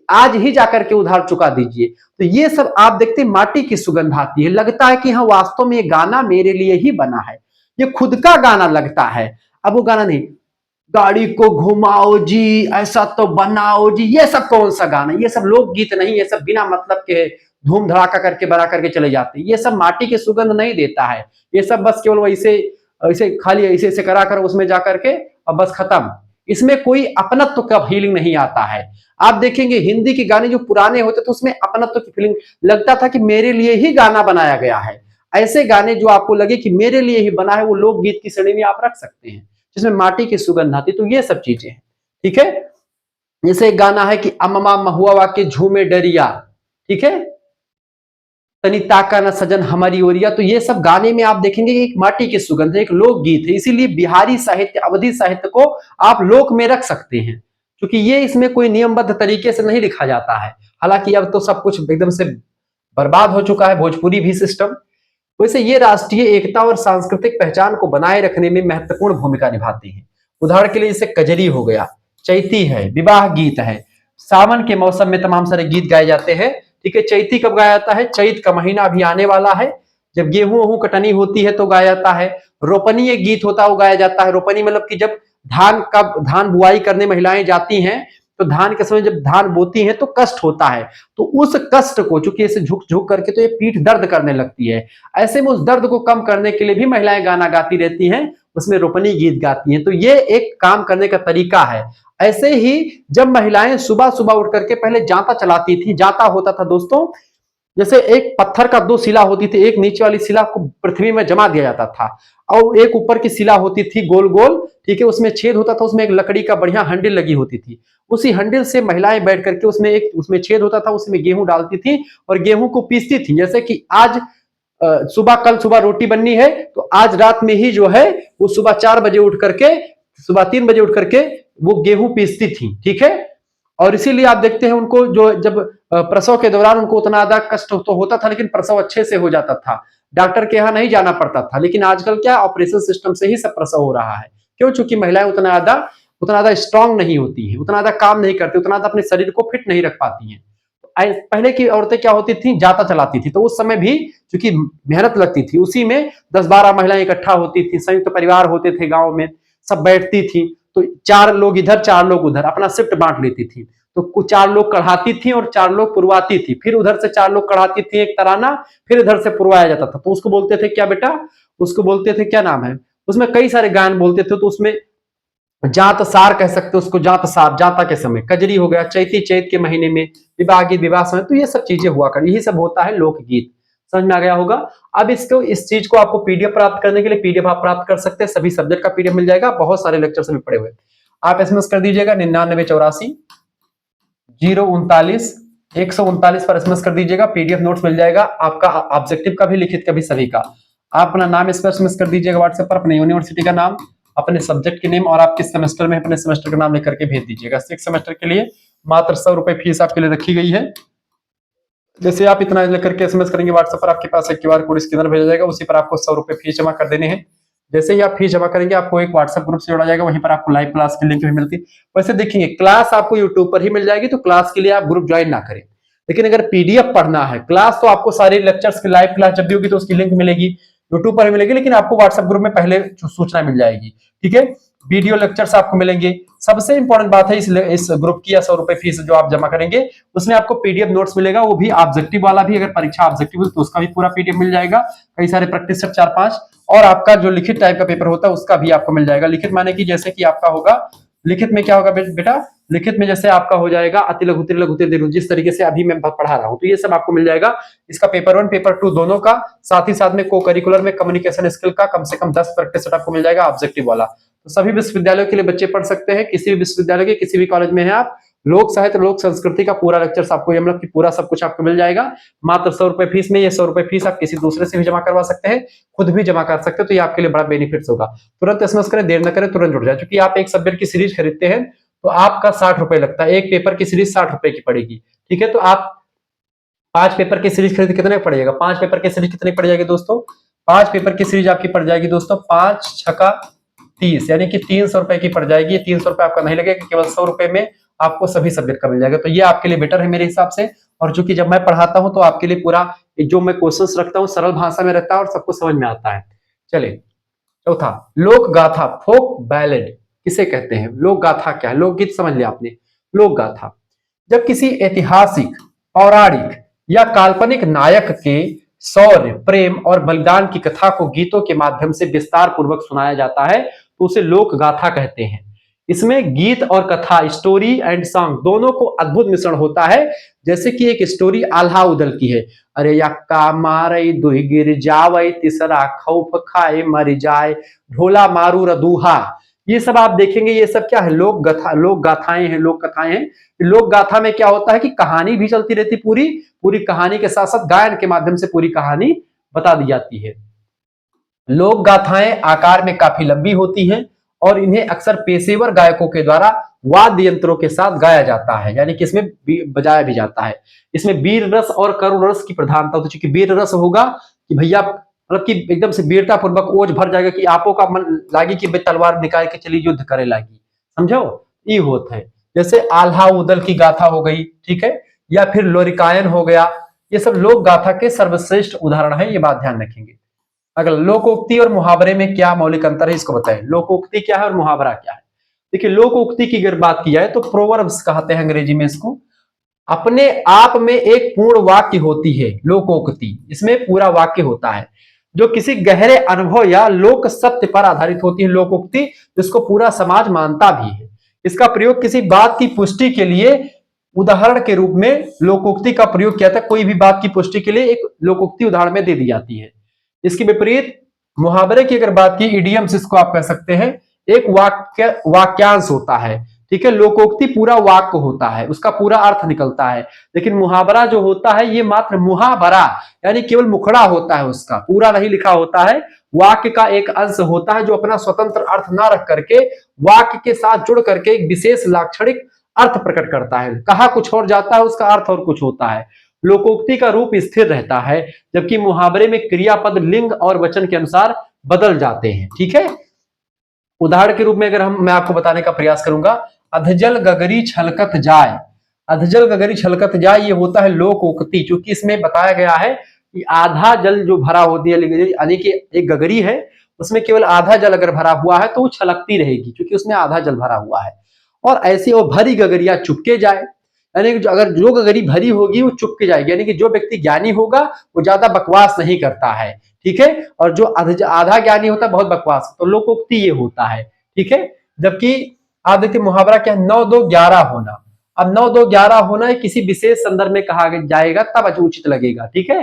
आज ही जाकर के उधार चुका दीजिए। तो ये सब आप देखते हैं माटी की सुगंध आती है, लगता है कि हाँ वास्तव में ये गाना मेरे लिए ही बना है, ये खुद का गाना लगता है। अब वो गाना नहीं, गाड़ी को घुमाओ जी, ऐसा तो बनाओ जी, ये सब कौन सा गाना, ये सब लोकगीत नहीं, ये सब बिना मतलब के धूम धड़ाका करके बना करके चले जाते हैं। ये सब माटी की सुगंध नहीं देता है, ये सब बस केवल वैसे ऐसे खाली ऐसे ऐसे करा कर उसमें जाकर के और बस खत्म। इसमें कोई अपनत्व का फीलिंग नहीं आता है। आप देखेंगे हिंदी के गाने जो पुराने होते थे, उसमें अपनत्व की फीलिंग, लगता था कि मेरे लिए ही गाना बनाया गया है। ऐसे गाने जो आपको लगे कि मेरे लिए ही बना है, वो लोकगीत की श्रेणी में आप रख सकते हैं, जिसमें माटी की सुगंध आती। तो ये सब चीजें हैं। ठीक है, जैसे एक गाना है कि अम्मा महुआ के झूमे डरिया, ठीक है, तनी ताका न सजन हमारी ओरिया। तो ये सब गाने में आप देखेंगे कि एक माटी की सुगंध है, एक लोकगीत है। इसीलिए बिहारी साहित्य, अवधी साहित्य को आप लोक में रख सकते हैं, क्योंकि ये इसमें कोई नियमबद्ध तरीके से नहीं लिखा जाता है। हालांकि अब तो सब कुछ एकदम से बर्बाद हो चुका है, भोजपुरी भी सिस्टम। वैसे ये राष्ट्रीय एकता और सांस्कृतिक पहचान को बनाए रखने में महत्वपूर्ण भूमिका निभाती है। उदाहरण के लिए जैसे कजरी हो गया, चैती है, विवाह गीत है, सावन के मौसम में तमाम सारे गीत गाए जाते हैं। ठीक है, चैती कब गाया जाता है, चैत का महीना अभी आने वाला है, जब गेहूं वहूं कटनी होती है तो गाया जाता है। रोपनी एक गीत होता है, वो गाया जाता है। रोपनी मतलब कि जब धान बुआई करने महिलाएं जाती हैं, तो धान के समय जब धान बोती हैं तो कष्ट होता है, तो उस कष्ट को, चूंकि ऐसे झुक झुक करके तो ये पीठ दर्द करने लगती है, ऐसे में उस दर्द को कम करने के लिए भी महिलाएं गाना गाती रहती हैं, उसमें रोपनी गीत गाती हैं। तो ये एक काम करने का तरीका है। ऐसे ही जब महिलाएं सुबह सुबह उठ करके पहले जांता चलाती थी, जांता होता था दोस्तों, जैसे एक पत्थर का 2 शिला होती थी, एक नीचे वाली शिला को पृथ्वी में जमा दिया जाता था और एक ऊपर की शिला होती थी गोल गोल, ठीक है, उसमें छेद होता था, उसमें एक लकड़ी का बढ़िया हंडिल लगी होती थी। उसी हंडिल से महिलाएं बैठ करके उसमें छेद होता था, उसमें गेहूं डालती थी और गेहूं को पीसती थी। जैसे कि आज कल सुबह रोटी बननी है, तो आज रात में ही जो है वो सुबह 4 बजे उठ करके, सुबह 3 बजे उठ करके वो गेहूं पीसती थी। ठीक है, और इसीलिए आप देखते हैं उनको जो जब प्रसव के दौरान उनको उतना ज्यादा कष्ट तो होता था, लेकिन प्रसव अच्छे से हो जाता था, डॉक्टर के यहाँ नहीं जाना पड़ता था। लेकिन आजकल क्या, ऑपरेशन सिस्टम से ही सब प्रसव हो रहा है। क्यों? चूंकि महिलाएं उतना ज्यादा स्ट्रांग नहीं होती है, उतना ज्यादा काम नहीं करती, उतना ज्यादा अपने शरीर को फिट नहीं रख पाती हैं। पहले की औरतें क्या होती थी, जाता चलाती थी, तो उस समय भी चूंकि मेहनत लगती थी, उसी में 10-12 महिलाएं इकट्ठा होती थी, संयुक्त परिवार होते थे गांव में, सब बैठती थी, तो 4 लोग इधर 4 लोग उधर अपना शिफ्ट बांट लेती थी। तो कुछ 4 लोग कढ़ाती थी और 4 लोग पुरवाती थी, फिर उधर से 4 लोग कढ़ाती थी एक तराना, फिर इधर से पुरवाया जाता था। तो उसको बोलते थे क्या बेटा, उसको बोलते थे क्या नाम है, उसमें कई सारे गायन बोलते थे। तो उसमें जात सार कह सकते हो उसको, जात सार, जाता के समय, कजरी हो गया, चैती चैत के महीने में, विवाह गीत विवाह समय। तो ये सब चीजें हुआ कर, यही सब होता है लोकगीत। समझ में आ गया होगा। अब इसको इस चीज को आपको पीडीएफ प्राप्त करने के लिए पीडीएफ आप प्राप्त कर सकते हैं, सभी सब्जेक्ट का पीडीएफ मिल जाएगा, बहुत सारे लेक्चर भी पड़े हुए। आप एसएमएस कर दीजिएगा 9984 039 139 पर एसएमएस कर दीजिएगा, पीडीएफ नोट्स मिल जाएगा आपका, ऑब्जेक्टिव का भी, लिखित का भी, सभी का। आप अपना नाम इस पर एसएमएस कर दीजिएगा व्हाट्सएप पर, अपने यूनिवर्सिटी का नाम, अपने सब्जेक्ट के नेम और आप किस सेमेस्टर में अपने सेमेस्टर का नाम लिख करके भेज दीजिएगा। 6 सेमेस्टर के लिए मात्र 100 रुपए फीस आपके लिए रखी गई है। जैसे आप इतना लिख करके एसएमएस करेंगे व्हाट्सएप पर, आपके पास एक क्यूआर कोड स्कैनर भेजा जाएगा, उसी पर आपको 100 रुपए फीस जमा कर देने हैं। जैसे ही आप फीस जमा करेंगे आपको एक व्हाट्सएप ग्रुप से जोड़ा जाएगा, वहीं पर आपको लाइव क्लास की लिंक भी मिलती है। वैसे देखेंगे क्लास आपको यूट्यूब पर ही मिल जाएगी, तो क्लास के लिए आप ग्रुप ज्वाइन ना करें, लेकिन अगर पीडीएफ पढ़ना है, क्लास तो आपको सारे लेक्चर्स की लाइव क्लास जब भी होगी तो उसकी लिंक मिलेगी, यूट्यूब पर ही मिलेगी, लेकिन आपको व्हाट्सएप ग्रुप में पहले सूचना मिल जाएगी। ठीक है, वीडियो लेक्चर्स आपको मिलेंगे। सबसे इंपॉर्टेंट बात है इस ग्रुप की या 100 रुपए फीस जो आप जमा करेंगे उसमें आपको पीडीएफ नोट्स मिलेगा, वो भी ऑब्जेक्टिव वाला भी, अगर परीक्षा ऑब्जेक्टिव है तो उसका भी पूरा पीडीएफ मिल जाएगा, कई सारे प्रैक्टिस सेट 4-5, और आपका जो लिखित टाइप का पेपर होता है उसका भी आपको मिल जाएगा। लिखित माने कि जैसे कि आपका होगा, लिखित में क्या होगा बेटा, लिखित में जैसे आपका हो जाएगा अति लघु लघु दीर्घ, जिस तरीके से अभी मैं पढ़ा रहा हूं, तो ये सब आपको मिल जाएगा। इसका पेपर 1 पेपर 2 दोनों का, साथ ही साथ में को करिकुलर में कम्युनिकेशन स्किल का कम से कम 10 प्रैक्टिस सेट आपको मिल जाएगा ऑब्जेक्टिव वाला। तो सभी विश्वविद्यालयों के लिए बच्चे पढ़ सकते हैं, किसी भी विश्वविद्यालय के किसी भी कॉलेज में है आप, लोक साहित्य लोक संस्कृति का पूरा लेक्चर आपको, ये मतलब कि पूरा सब कुछ आपको मिल जाएगा मात्र 100 रुपए फीस में। ये 100 रुपए फीस आप किसी दूसरे से भी जमा करवा सकते हैं, खुद भी जमा कर सकते हैं, तो ये आपके लिए बड़ा बेनिफिट्स होगा। तुरंत एसएमएस करें, देर न करें, तुरंत जुड़ जाए। क्योंकि आप एक सब्जेक्ट की सीरीज खरीदते हैं तो आपका 60 रुपए लगता है, एक पेपर की सीरीज 60 रुपए की पड़ेगी। ठीक है, तो आप 5 पेपर की सीरीज खरीद कितने पड़ेगा, 5 पेपर की सीरीज कितने पड़ जाएगी दोस्तों, 5 पेपर की सीरीज आपकी पड़ जाएगी दोस्तों 5 छका 30, यानी कि 300 रुपए की पड़ जाएगी। 300 रुपए आपका नहीं लगेगा, केवल 100 रुपए में आपको सभी सब्जेक्ट का मिल जाएगा। तो ये आपके लिए बेटर है मेरे हिसाब से। और चूंकि जब मैं पढ़ाता हूं तो आपके लिए पूरा जो मैं क्वेश्चंस रखता हूं सरल भाषा में रहता है और सबको समझ में आता है। चलिए चौथा, लोक गाथा, फोक बैलेड किसे कहते हैं, लोक गाथा क्या है, लोकगीत समझ लिया आपने। लोक गाथा जब किसी ऐतिहासिक, पौराणिक या काल्पनिक नायक के शौर्य, प्रेम और बलिदान की कथा को गीतों के माध्यम से विस्तार पूर्वक सुनाया जाता है तो उसे लोक गाथा कहते हैं। इसमें गीत और कथा, स्टोरी एंड सॉन्ग दोनों को अद्भुत मिश्रण होता है। जैसे कि एक स्टोरी आल्हा उदल की है, अरे यक्का मारे दुहि गिर जावे, तीसरा खौफ खाए मर जाए, ढोला मारू रदूहा, ये सब आप देखेंगे। ये सब क्या है, लोक गाथाएं हैं, लोक कथाएं हैं। लोक गाथा में क्या होता है कि कहानी भी चलती रहती, पूरी कहानी के साथ साथ गायन के माध्यम से पूरी कहानी बता दी जाती है। लोक गाथाएं आकार में काफी लंबी होती हैं और इन्हें अक्सर पेशेवर गायकों के द्वारा वाद्य यंत्रों के साथ गाया जाता है, यानी कि इसमें बजाया भी जाता है। इसमें वीर रस और करुण रस की प्रधानता होती है। चूंकि वीर रस होगा कि भैया मतलब कि एकदम से वीरता पूर्वक ओज भर जाएगा कि आपो का मन लागी कि तलवार निकाल के चली युद्ध करे लागी, समझो, ये होता है। जैसे आल्हा उदल की गाथा हो गई, ठीक है, या फिर लोरिकायन हो गया, ये सब लोक गाथा के सर्वश्रेष्ठ उदाहरण है, ये बात ध्यान रखेंगे। अगर लोकोक्ति और मुहावरे में क्या मौलिक अंतर है इसको बताएं। लोकोक्ति क्या है और मुहावरा क्या है। देखिए लोकोक्ति की अगर बात की जाए तो प्रोवर्ब्स कहते हैं अंग्रेजी में इसको, अपने आप में एक पूर्ण वाक्य होती है लोकोक्ति, इसमें पूरा वाक्य होता है जो किसी गहरे अनुभव या लोक सत्य पर आधारित होती है। लोकोक्ति जिसको पूरा समाज मानता भी है। इसका प्रयोग किसी बात की पुष्टि के लिए उदाहरण के रूप में लोकोक्ति का प्रयोग किया था। कोई भी बात की पुष्टि के लिए एक लोकोक्ति उदाहरण में दे दी जाती है। इसके विपरीत मुहावरे की अगर बात की, इडियम्स इसको आप कह सकते हैं, एक वाक्यांश होता है, ठीक है। लोकोक्ति पूरा वाक्य होता है, उसका पूरा अर्थ निकलता है, लेकिन मुहावरा जो होता है ये मात्र मुहावरा यानी केवल मुखड़ा होता है, उसका पूरा नहीं लिखा होता है। वाक्य का एक अंश होता है जो अपना स्वतंत्र अर्थ ना रख करके वाक्य के साथ जुड़ करके एक विशेष लाक्षणिक अर्थ प्रकट करता है। कहा कुछ और जाता है, उसका अर्थ और कुछ होता है। लोकोक्ति का रूप स्थिर रहता है, जबकि मुहावरे में क्रियापद लिंग और वचन के अनुसार बदल जाते हैं, ठीक है। उदाहरण के रूप में अगर मैं आपको बताने का प्रयास करूंगा, अधजल गगरी छलकत जाए, अधजल गगरी छलकत जाए, ये होता है लोकोक्ति। क्योंकि इसमें बताया गया है कि आधा जल जो भरा होती है, यानी कि एक गगरी है उसमें केवल आधा जल अगर भरा हुआ है तो वो छलकती रहेगी क्योंकि उसमें आधा जल भरा हुआ है। और ऐसी वो भरी गगरिया चुपके जाए, यानी कि अगर जो गगरी भरी होगी वो चुप के जाएगी, यानी कि जो व्यक्ति ज्ञानी होगा वो ज्यादा बकवास नहीं करता है, ठीक है। और जो आधा ज्ञानी होता है बहुत बकवास, तो लोकोक्ति ये होता है, ठीक है। जबकि आप देखिए मुहावरा क्या है, 9 2 11 होना। अब 9 2 11 होना है किसी विशेष संदर्भ में कहा जाएगा तब उचित लगेगा, ठीक है।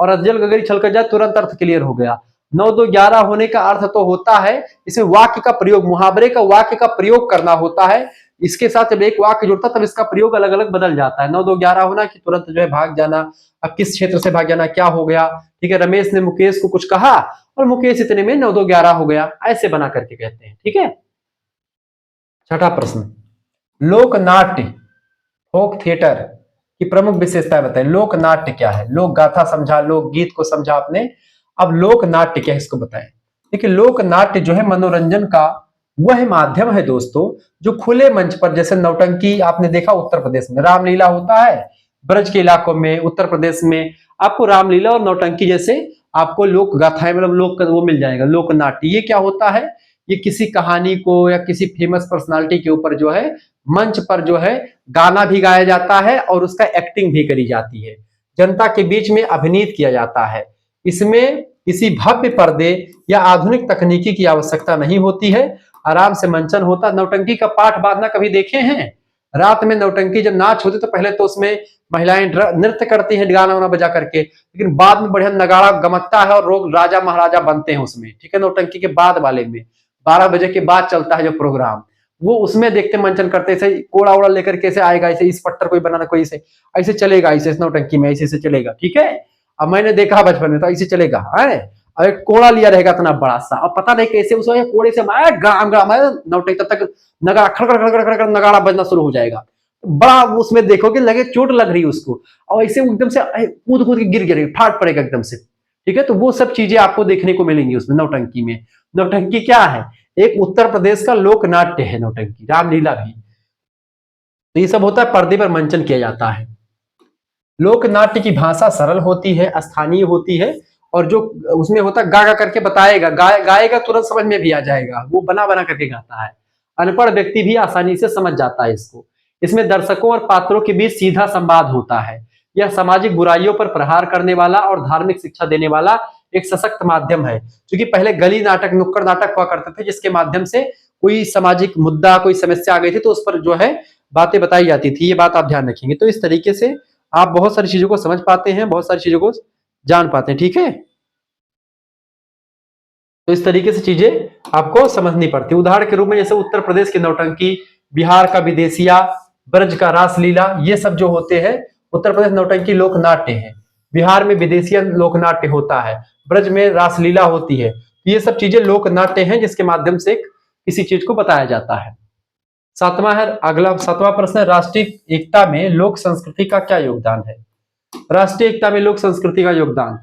और अजल गगरी छलक जाए तुरंत अर्थ क्लियर हो गया। 9 2 11 होने का अर्थ तो होता है इसमें वाक्य का प्रयोग, मुहावरे का वाक्य का प्रयोग करना होता है। इसके साथ जब एक वाक्य जुड़ता तब इसका प्रयोग अलग अलग बदल जाता है। 9 2 11 होना कि तुरंत जो है भाग जाना। अब किस क्षेत्र से भाग जाना, क्या हो गया, ठीक है। रमेश ने मुकेश को कुछ कहा और मुकेश इतने में 9 2 11 हो गया, ऐसे बना करके कहते हैं, ठीक है। छठा प्रश्न, लोक नाट्य फोक थिएटर की प्रमुख विशेषताएं बताएं। लोक नाट्य क्या है? लोक गाथा समझा, लोक गीत को समझा आपने, अब लोक नाट्य क्या है इसको बताएं। देखिए लोक नाट्य जो है मनोरंजन का वह माध्यम है दोस्तों जो खुले मंच पर, जैसे नौटंकी आपने देखा उत्तर प्रदेश में रामलीला होता है, ब्रज के इलाकों में उत्तर प्रदेश में आपको रामलीला और नौटंकी जैसे आपको लोक गाथाएं मतलब लोक वो मिल जाएगा। लोक नाट्य ये क्या होता है? ये किसी कहानी को या किसी फेमस पर्सनालिटी के ऊपर जो है मंच पर जो है गाना भी गाया जाता है और उसका एक्टिंग भी करी जाती है, जनता के बीच में अभिनीत किया जाता है। इसमें किसी भव्य पर्दे या आधुनिक तकनीकी की आवश्यकता नहीं होती है, आराम से मंचन होता। नौटंकी का पाठ बांधना कभी देखे हैं? रात में नौटंकी जब नाच होती तो पहले तो उसमें महिलाएं नृत्य करती हैं गाना वाना बजा करके, लेकिन बाद में बढ़िया नगाड़ा गमकता है और लोग राजा महाराजा बनते हैं उसमें, ठीक है। नौटंकी के बाद वाले में 12 बजे के बाद चलता है जो प्रोग्राम, वो उसमें देखते मंचन करते, ऐसे कोड़ा ओड़ा लेकर कैसे आएगा, ऐसे इस पट्टर कोई बनाना, कोई ऐसे ऐसे चलेगा, ऐसे नौटंकी में ऐसे चलेगा, ठीक है। अब मैंने देखा बचपन में तो ऐसे चलेगा है, और एक कोड़ा लिया रहेगा इतना बड़ा सा, अब पता नहीं कैसे उस कोड़े से ग्राम ग्राम नौटंकी, तब तक नगाड़ा खड़खड़ खड़खड़ खड़खड़ नगाड़ा बजना शुरू हो जाएगा। बड़ा उसमें देखोगे लगे चोट लग रही है उसको, और ऐसे एकदम से कूद कूद के गिर गिरेगा, फाट पड़ेगा एकदम से, ठीक है। तो वो सब चीजें आपको देखने को मिलेंगी उसमें नौटंकी में। नौटंकी क्या है? एक उत्तर प्रदेश का लोक नाट्य है नौटंकी, रामलीला भी। तो ये सब होता है, पर्दे पर मंचन किया जाता है। लोक नाट्य की भाषा सरल होती है, स्थानीय होती है, और जो उसमें होता है गा गा करके बताएगा, गाएगा तुरंत समझ में भी आ जाएगा, वो बना बना करके गाता है, अनपढ़ व्यक्ति भी आसानी से समझ जाता है इसको। इसमें दर्शकों और पात्रों के बीच सीधा संवाद होता है। यह सामाजिक बुराइयों पर प्रहार करने वाला और धार्मिक शिक्षा देने वाला एक सशक्त माध्यम है। क्योंकि पहले गली नाटक, नुक्कड़ नाटक हुआ करते थे, जिसके माध्यम से कोई सामाजिक मुद्दा, कोई समस्या आ गई थी तो उस पर जो है बातें बताई जाती थी। ये बात आप ध्यान रखेंगे। तो इस तरीके से आप बहुत सारी चीजों को समझ पाते हैं, बहुत सारी चीजों को जान पाते हैं, ठीक है। तो इस तरीके से चीजें आपको समझनी पड़ती है। उदाहरण के रूप में जैसे उत्तर प्रदेश की नौटंकी, बिहार का विदेशिया, ब्रज का रासलीला, ये सब जो होते हैं उत्तर प्रदेश नौटंकी लोक नाट्य है, बिहार में विदेशिया लोक नाट्य होता है, ब्रज में रासलीला होती है। ये सब चीजें लोक नाट्य हैं जिसके माध्यम से किसी चीज को बताया जाता है। सातवां प्रश्न है, राष्ट्रीय एकता में लोक संस्कृति का क्या योगदान है? राष्ट्रीय एकता में लोक संस्कृति का योगदान,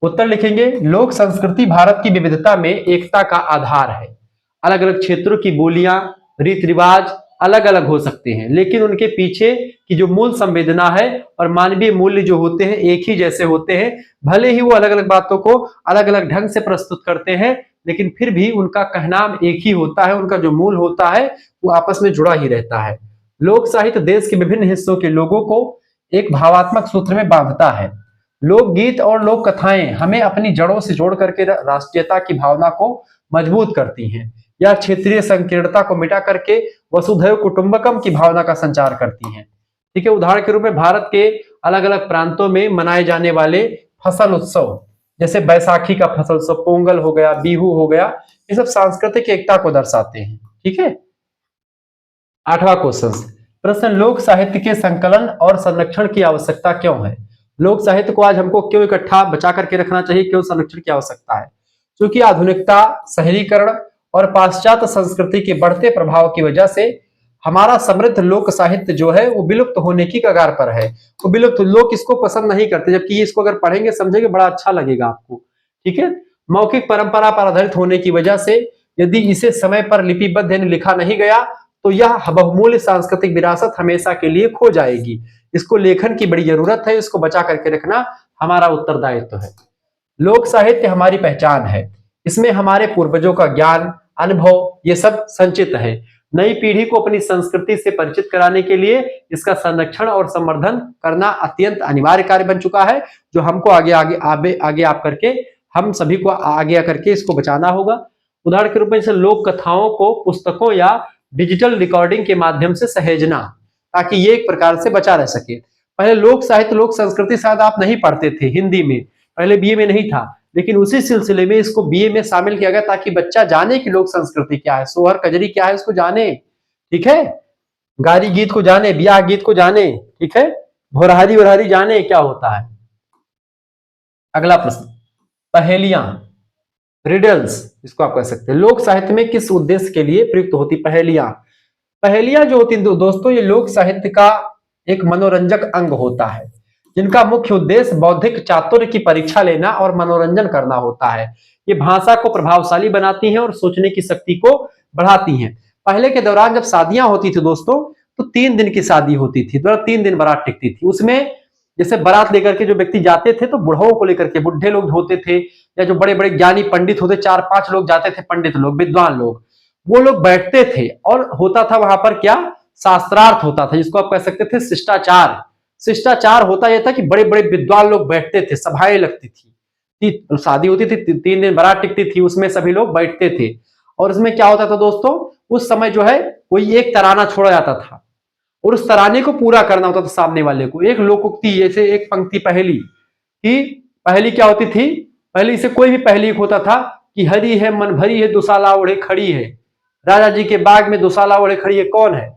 उत्तर लिखेंगे, लोक संस्कृति भारत की विविधता में एकता का आधार है। अलग अलग क्षेत्रों की बोलियां, रीति रिवाज अलग अलग हो सकते हैं, लेकिन उनके पीछे की जो मूल संवेदना है और मानवीय मूल्य जो होते हैं एक ही जैसे होते हैं। भले ही वो अलग अलग बातों को अलग अलग ढंग से प्रस्तुत करते हैं, लेकिन फिर भी उनका कहना एक ही होता है, उनका जो मूल होता है वो आपस में जुड़ा ही रहता है। लोक साहित्य देश के विभिन्न हिस्सों के लोगों को एक भावात्मक सूत्र में बांधता है। लोकगीत और लोक कथाएं हमें अपनी जड़ों से जोड़ करके राष्ट्रीयता की भावना को मजबूत करती हैं, या क्षेत्रीय संकीर्णता को मिटा करके वसुधैव कुटुंबकम की भावना का संचार करती हैं, ठीक है। उदाहरण के रूप में भारत के अलग अलग प्रांतों में मनाए जाने वाले फसल उत्सव, जैसे बैसाखी का फसल उत्सव, पोंगल हो गया, बिहू हो गया, ये सब सांस्कृतिक एकता को दर्शाते हैं, ठीक है। 8वां क्वेश्चन, प्रश्न, लोक साहित्य के संकलन और संरक्षण की आवश्यकता क्यों है? लोक साहित्य को आज हमको क्यों इकट्ठा बचा करके रखना चाहिए, क्यों संरक्षण की आवश्यकता है? क्योंकि आधुनिकता, शहरीकरण और पाश्चात्य संस्कृति के बढ़ते प्रभाव की वजह से हमारा समृद्ध लोक साहित्य जो है वो विलुप्त होने की कगार पर है। वो विलुप्त, लोग इसको पसंद नहीं करते, जबकि इसको अगर पढ़ेंगे समझेंगे बड़ा अच्छा लगेगा आपको, ठीक है। मौखिक परंपरा पर आधारित होने की वजह से यदि इसे समय पर लिपिबद्ध यानी लिखा नहीं गया तो यह बहुमूल्य सांस्कृतिक विरासत हमेशा के लिए खो जाएगी। इसको लेखन की बड़ी जरूरत है, इसको बचा करके रखना हमारा उत्तरदायित्व है। लोक साहित्य हमारी पहचान है, इसमें हमारे पूर्वजों का ज्ञान, अनुभव ये सब संचित है। नई पीढ़ी को अपनी संस्कृति से परिचित कराने के लिए इसका संरक्षण और संवर्धन करना अत्यंत अनिवार्य कार्य बन चुका है, जो हमको आगे आप करके हम सभी को आगे आकर के इसको बचाना होगा। उदाहरण के रूप में जैसे लोक कथाओं को पुस्तकों या डिजिटल रिकॉर्डिंग के माध्यम से सहेजना, ताकि ये एक प्रकार से बचा रह सके। पहले लोक साहित्य लोक संस्कृति शायद आप नहीं पढ़ते थे हिंदी में, पहले बीए में नहीं था, लेकिन उसी सिलसिले में इसको बीए में शामिल किया गया ताकि बच्चा जाने कि लोक संस्कृति क्या है, सोहर कजरी क्या है उसको जाने, ठीक है, गारी गीत को जाने, ब्याह गीत को जाने, ठीक है, भोरहारी वरहारी जाने क्या होता है। अगला प्रश्न, पहेलियां, रिडल्स इसको आप कह सकते हैं, लोक साहित्य में किस उद्देश्य के लिए प्रयुक्त होती पहेलियां। पहेलियां जो होती हैं दोस्तों, ये लोक साहित्य का एक मनोरंजक अंग होता है, जिनका मुख्य उद्देश्य बौद्धिक चातुर्य की परीक्षा लेना और मनोरंजन करना होता है। ये भाषा को प्रभावशाली बनाती हैं और सोचने की शक्ति को बढ़ाती हैं। पहले के दौरान जब शादियां होती थी दोस्तों, तो 3 दिन की शादी होती थी, तो 3 दिन बारात टिकती थी। उसमें जैसे बारात लेकर के जो व्यक्ति जाते थे, तो बुढ़ाओं को लेकर के, बुढ़े लोग होते थे या जो बड़े बड़े ज्ञानी पंडित होते, 4-5 लोग जाते थे, पंडित लोग, विद्वान लोग, वो लोग बैठते थे और होता था वहां पर क्या, शास्त्रार्थ होता था, जिसको आप कह सकते थे शिष्टाचार। शिष्टाचार होता यह था कि बड़े बड़े विद्वान लोग बैठते थे, सभाएं लगती थी, शादी होती थी, 3 दिन बारात टिकती थी, उसमें सभी लोग बैठते थे। और उसमें क्या होता था दोस्तों, उस समय जो है कोई एक तराना छोड़ा जाता था और उस तराने को पूरा करना होता था सामने वाले को। एक लोकोक्ति, जैसे एक पंक्ति पहली कि पहली क्या होती थी, पहली से कोई भी पहली होता था कि हरी है मन भरी है दुशाला ओढ़े खड़ी है, राजा जी के बाग में दुशाला ओढ़े खड़ी है, कौन है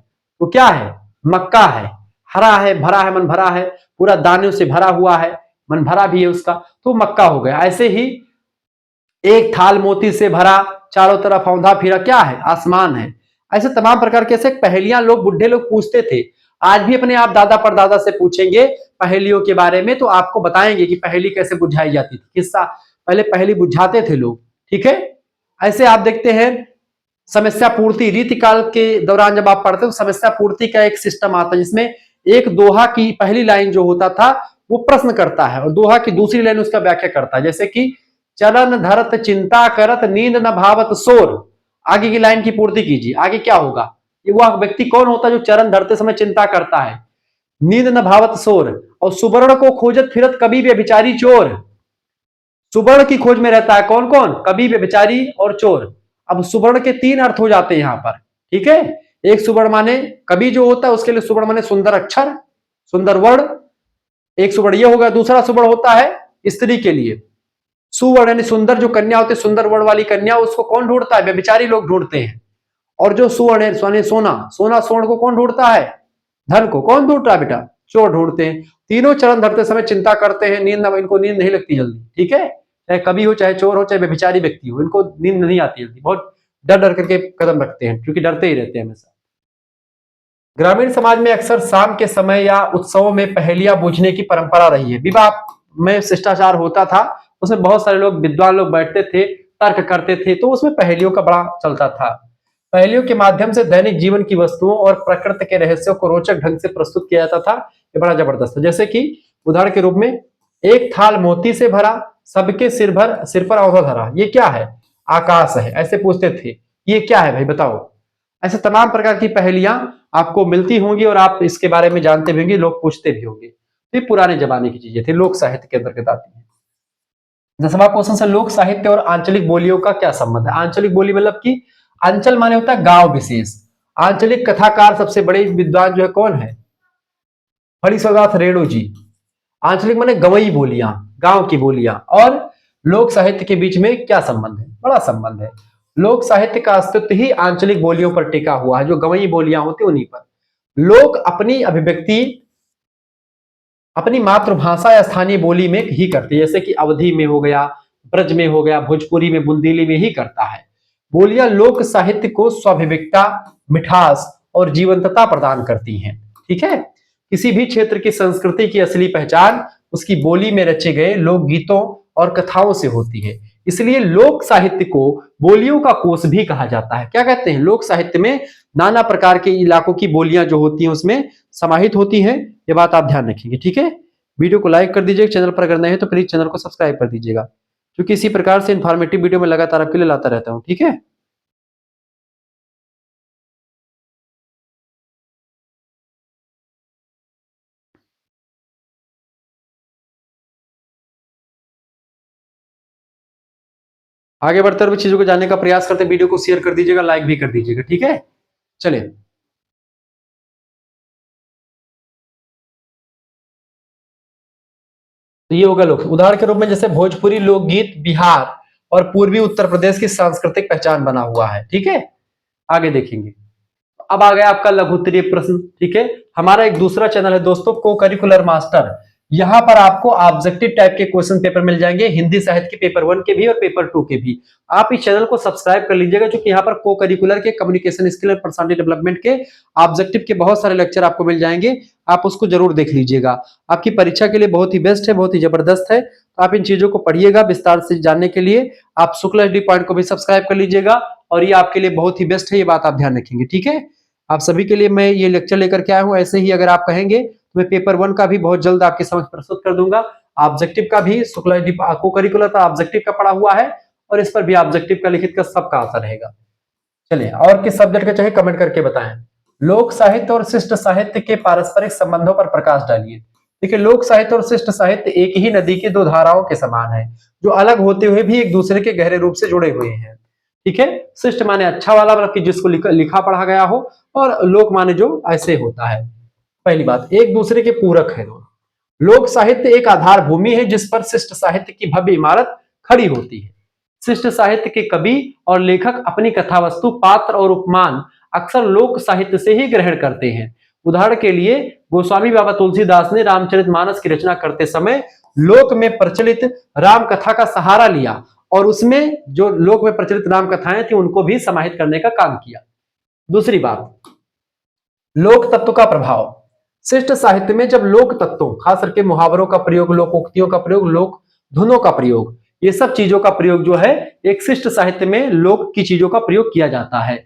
वो, क्या है, मक्का है, हरा है, भरा है, मन भरा है, पूरा दानों से भरा हुआ है, मन भरा भी है उसका, तो मक्का हो गया। ऐसे ही एक थाल मोती से भरा, चारों तरफ औंधा फिरा, क्या है, आसमान है। ऐसे तमाम प्रकार के ऐसे पहेलियां लोग, बुढ़े लोग पूछते थे। आज भी अपने आप दादा परदादा से पूछेंगे पहेलियों के बारे में, तो आपको बताएंगे कि पहेली कैसे बुझाई जाती थी, किस्सा पहले पहेली बुझाते थे लोग, ठीक है। ऐसे आप देखते हैं समस्या पूर्ति, रीतिकाल के दौरान जब आप पढ़ते हो, समस्या पूर्ति का एक सिस्टम आता है, जिसमें एक दोहा की पहली लाइन जो होता था वो प्रश्न करता है और दोहा की दूसरी लाइन उसका व्याख्या करता है। जैसे कि चरण धरत चिंता करत नींद न भावत सोर, आगे की लाइन की पूर्ति कीजिए, आगे क्या होगा, ये वह व्यक्ति कौन होता है जो चरण धरते समय चिंता करता है, नींद न भावत सोर, और सुवर्ण को खोजत फिरत कभी व्यभिचारी चोर। सुवर्ण की खोज में रहता है कौन कौन, कभी व्यभिचारी और चोर। अब सुवर्ण के 3 अर्थ हो जाते हैं यहां पर, ठीक है। एक सुवर्ण माने कवि जो होता है, उसके लिए सुवर्ण माने सुंदर अक्षर, सुंदर वर्ण, एक सुवर्ण ये होगा। दूसरा सुवर्ण होता है स्त्री के लिए, सुवर्ण यानी सुंदर, जो कन्या होती है सुंदर वर्ण वाली कन्या, उसको कौन ढूंढता है, व्यभिचारी लोग ढूंढते हैं। और जो सुवर्ण है सोना, सोना स्वर्ण को कौन ढूंढता है, धन को कौन ढूंढता है बेटा, चोर ढूंढते हैं। तीनों चरण धरते समय चिंता करते हैं, नींद, इनको नींद नहीं लगती जल्दी, ठीक है, चाहे कवि हो, चाहे चोर हो, चाहे व्यभिचारी व्यक्ति हो, इनको नींद नहीं आती जल्दी, बहुत डर डर करके कदम रखते हैं, क्योंकि डरते ही रहते हैं हमेशा। ग्रामीण समाज में अक्सर शाम के समय या उत्सवों में पहेलियां बूझने की परंपरा रही है। विवाह में शिष्टाचार होता था, उसमें बहुत सारे लोग, विद्वान लोग बैठते थे, तर्क करते थे, तो उसमें पहेलियों का बड़ा चलता था। पहेलियों के माध्यम से दैनिक जीवन की वस्तुओं और प्रकृति के रहस्यों को रोचक ढंग से प्रस्तुत किया जाता था। ये बड़ा जबरदस्त है। जैसे कि उदाहरण के रूप में, एक थाल मोती से भरा, सबके सिर पर औंधा धरा, ये क्या है, आकाश है, ऐसे पूछते थे, ये क्या है भाई बताओ। ऐसे तमाम प्रकार की पहेलियां आपको मिलती होंगी और आप इसके बारे में जानते भी होंगे, लोग पूछते भी होंगे। ये पुराने जमाने की चीजें थी, लोक साहित्य के अंतर्गत आती है। 10वां क्वेश्चन से, लोक साहित्य और आंचलिक बोलियों का क्या संबंध है। आंचलिक बोली मतलब कि अंचल माने होता है गांव विशेष। आंचलिक कथाकार सबसे बड़े विद्वान जो है कौन है, फड़ी सौगात रेणु जी। आंचलिक माने गवई बोलियां, गांव की बोलियां। और लोक साहित्य के बीच में क्या संबंध है, बड़ा संबंध है। लोक साहित्य का अस्तित्व ही आंचलिक बोलियों पर टिका हुआ है, जो गवई बोलियां होती उन्हीं पर। लोग अपनी अभिव्यक्ति अपनी मातृभाषा या स्थानीय बोली में ही करते हैं, जैसे कि अवधी में हो गया, ब्रज में हो गया, भोजपुरी में, बुंदेली में ही करता है। बोलियां लोक साहित्य को स्वाभाविकता, मिठास और जीवंतता प्रदान करती हैं, ठीक है। किसी भी क्षेत्र की संस्कृति की असली पहचान उसकी बोली में रचे गए लोकगीतों और कथाओं से होती है। इसलिए लोक साहित्य को बोलियों का कोष भी कहा जाता है। क्या कहते हैं, लोक साहित्य में नाना प्रकार के इलाकों की बोलियां जो होती हैं उसमें समाहित होती हैं। ये बात आप ध्यान रखेंगे, ठीक है। वीडियो को लाइक कर दीजिएगा, चैनल पर अगर नए हैं तो प्लीज चैनल को सब्सक्राइब कर दीजिएगा, क्योंकि इसी प्रकार से इंफॉर्मेटिव वीडियो में लगातार आपके लिए लाता रहता हूं, ठीक है। आगे बढ़ते हुए चीजों को जानने का प्रयास करते, वीडियो को शेयर कर दीजिएगा, लाइक भी कर दीजिएगा, ठीक है। चलिए। तो ये होगा लोक। उदाहरण के रूप में जैसे भोजपुरी लोकगीत बिहार और पूर्वी उत्तर प्रदेश की सांस्कृतिक पहचान बना हुआ है। ठीक है, आगे देखेंगे। अब आ गया आपका लघु उत्तरीय प्रश्न। ठीक है, हमारा एक दूसरा चैनल है दोस्तों, को करिकुलर मास्टर। यहां पर आपको ऑब्जेक्टिव टाइप के क्वेश्चन पेपर मिल जाएंगे, हिंदी साहित्य के पेपर 1 के भी और पेपर 2 के भी। आप इस चैनल को सब्सक्राइब कर लीजिएगा, क्योंकि यहाँ पर को करिकुलर के कम्युनिकेशन स्किल और पर्सनालिटी डेवलपमेंट के ऑब्जेक्टिव के बहुत सारे लेक्चर आपको मिल जाएंगे। आप उसको जरूर देख लीजिएगा, आपकी परीक्षा के लिए बहुत ही बेस्ट है, बहुत ही जबरदस्त है। तो आप इन चीजों को पढ़िएगा विस्तार से जानने के लिए। आप शुक्ला एचडी पॉइंट को भी सब्सक्राइब कर लीजिएगा, और ये आपके लिए बहुत ही बेस्ट है, ये बात आप ध्यान रखेंगे। ठीक है, आप सभी के लिए मैं ये लेक्चर लेकर के आया हूं। ऐसे ही अगर आप कहेंगे तो मैं पेपर 1 का भी बहुत जल्द आपके समक्ष प्रस्तुत कर दूंगा। ऑब्जेक्टिव का भी शुक्ला को करिकुलर का ऑब्जेक्टिव का पढ़ा हुआ है, और इस पर भी ऑब्जेक्टिव का लिखित का सबका आंसर रहेगा। चलिए, और किस सब्जेक्ट का चाहिए कमेंट करके बताएं। लोक साहित्य और शिष्ट साहित्य के पारस्परिक संबंधों पर प्रकाश डालिए। देखिए, लोक साहित्य और शिष्ट साहित्य एक ही नदी की दो धाराओं के समान है, जो अलग होते हुए भी एक दूसरे के गहरे रूप से जुड़े हुए हैं। ठीक है, शिष्ट माने अच्छा वाला, मतलब कि जिसको लिखा पढ़ा गया हो, और लोक माने जो ऐसे होता है। पहली बात, एक दूसरे के पूरक है दोनों। लोक साहित्य एक आधार भूमि है जिस पर शिष्ट साहित्य की भव्य इमारत खड़ी होती है। शिष्ट साहित्य के कवि और लेखक अपनी कथा वस्तु, पात्र और उपमान अक्सर लोक साहित्य से ही ग्रहण करते हैं। उदाहरण के लिए गोस्वामी बाबा तुलसीदास ने रामचरितमानस की रचना करते समय लोक में प्रचलित राम कथा का सहारा लिया, और उसमें जो लोक में प्रचलित राम कथाएं थी उनको भी समाहित करने का काम किया। दूसरी बात, लोक तत्व का प्रभाव। शिष्ट साहित्य में जब लोक तत्वों, खास करके मुहावरों का प्रयोग, लोकोक्तियों का प्रयोग, लोक धुनों का प्रयोग, ये सब चीजों का प्रयोग जो है एक शिष्ट साहित्य में लोक की चीजों का प्रयोग किया जाता है।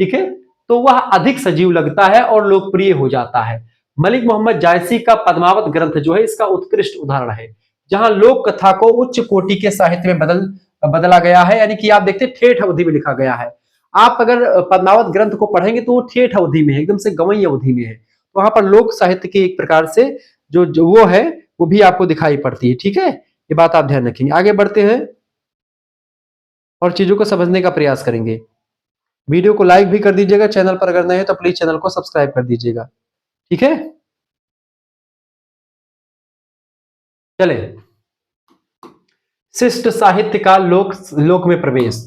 ठीक है, तो वह अधिक सजीव लगता है और लोकप्रिय हो जाता है। मलिक मोहम्मद जायसी का पद्मावत ग्रंथ जो है इसका उत्कृष्ट उदाहरण है, जहां लोक कथा को उच्च कोटि के साहित्य में बदला गया है। यानी कि आप देखते हैं ठेठ अवधि में लिखा गया है। आप अगर पद्मावत ग्रंथ को पढ़ेंगे तो वो ठेठ अवधि में है, एकदम से गवई अवधि में है। तो वहां पर लोक साहित्य की एक प्रकार से जो वो है वो भी आपको दिखाई पड़ती है। ठीक है, ये बात आप ध्यान रखेंगे। आगे बढ़ते हैं और चीजों को समझने का प्रयास करेंगे। वीडियो को लाइक भी कर दीजिएगा, चैनल पर अगर नए हैं तो प्लीज चैनल को सब्सक्राइब कर दीजिएगा। ठीक है, चले, शिष्ट साहित्य का लोक में प्रवेश।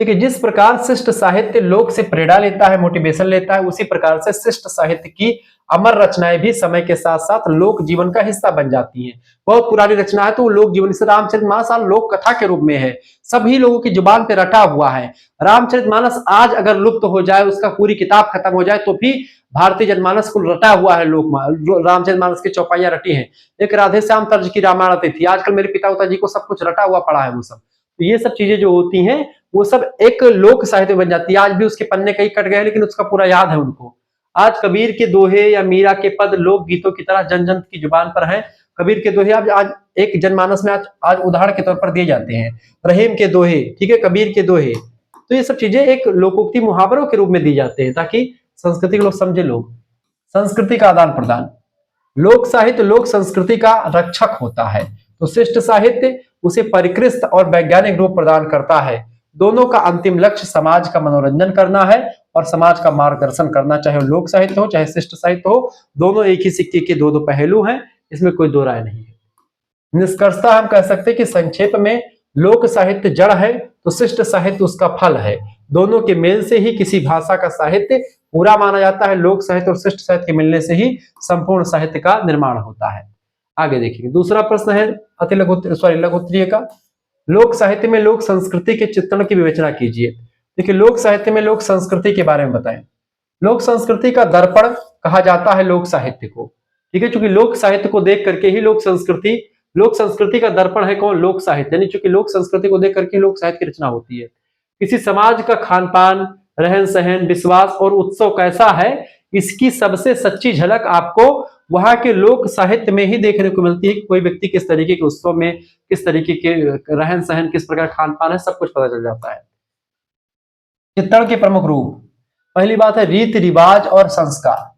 ठीक है, जिस प्रकार शिष्ट साहित्य लोक से प्रेरणा लेता है, मोटिवेशन लेता है, उसी प्रकार से शिष्ट साहित्य की अमर रचनाएं भी समय के साथ साथ लोक जीवन का हिस्सा बन जाती हैं। बहुत पुरानी रचना है तो वो लोक जीवन, जैसे रामचरितमानस लोक कथा के रूप में है, सभी लोगों की जुबान पे रटा हुआ है। रामचरितमानस आज अगर लुप्त हो जाए, उसका पूरी किताब खत्म हो जाए, तो भी भारतीय जनमानस को रटा हुआ है लोक। रामचरितमानस की चौपाइयां रटी हैं। एक राधे श्याम तर्ज की रामायण आती थी, आजकल मेरे पिता जी को सब कुछ रटा हुआ पड़ा है वो सब। तो ये सब चीजें जो होती हैं वो सब एक लोक साहित्य बन जाती है। आज भी उसके पन्ने कई कट गए, लेकिन उसका पूरा याद है उनको। आज कबीर के दोहे या मीरा के पद लोक गीतों की तरह जन जन की जुबान पर हैं। कबीर के दोहे आज एक जनमानस में आज उदाहरण के तौर पर दिए जाते हैं। रहीम के दोहे, ठीक है, कबीर के दोहे, तो ये सब चीजें एक लोकोक्ति मुहावरों के रूप में दी जाते हैं, ताकि संस्कृति के लोग समझे। लोग संस्कृति का आदान प्रदान। लोक साहित्य लोक संस्कृति का रक्षक होता है, तो शिष्ट साहित्य उसे परिष्कृत और वैज्ञानिक रूप प्रदान करता है। दोनों का अंतिम लक्ष्य समाज का मनोरंजन करना है और समाज का मार्गदर्शन करना, चाहे लोक साहित्य हो चाहे शिष्ट साहित्य हो, दोनों एक ही सिक्के के दो पहलू हैं, इसमें कोई दो राय नहीं है। निष्कर्षतः हम कह सकते हैं कि संक्षेप में लोक साहित्य जड़ है तो शिष्ट साहित्य उसका फल है। दोनों के मेल से ही किसी भाषा का साहित्य पूरा माना जाता है। लोक साहित्य और शिष्ट साहित्य के मिलने से ही संपूर्ण साहित्य का निर्माण होता है। आगे देखिए, दूसरा प्रश्न है लघु उत्तरीय का। लोक साहित्य में लोक संस्कृति के चित्रण की विवेचना कीजिए। देखिए, लोक साहित्य में लोक संस्कृति के बारे में बताएं। लोक संस्कृति का दर्पण कहा जाता है लोक साहित्य को। ठीक है, क्योंकि लोक साहित्य को देख करके ही लोक संस्कृति का दर्पण है कौन? लोक साहित्य। यानी चूंकि लोक संस्कृति को देख करके लोक साहित्य की रचना होती है। किसी समाज का खान पान, रहन सहन, विश्वास और उत्सव कैसा है, इसकी सबसे सच्ची झलक आपको वहां के लोक साहित्य में ही देखने को मिलती है कि कोई व्यक्ति किस तरीके के उत्सव में, किस तरीके के रहन सहन, किस प्रकार खान पान है, सब कुछ पता चल जाता है। चित्रण के प्रमुख रूप। पहली बात है रीति रिवाज और संस्कार।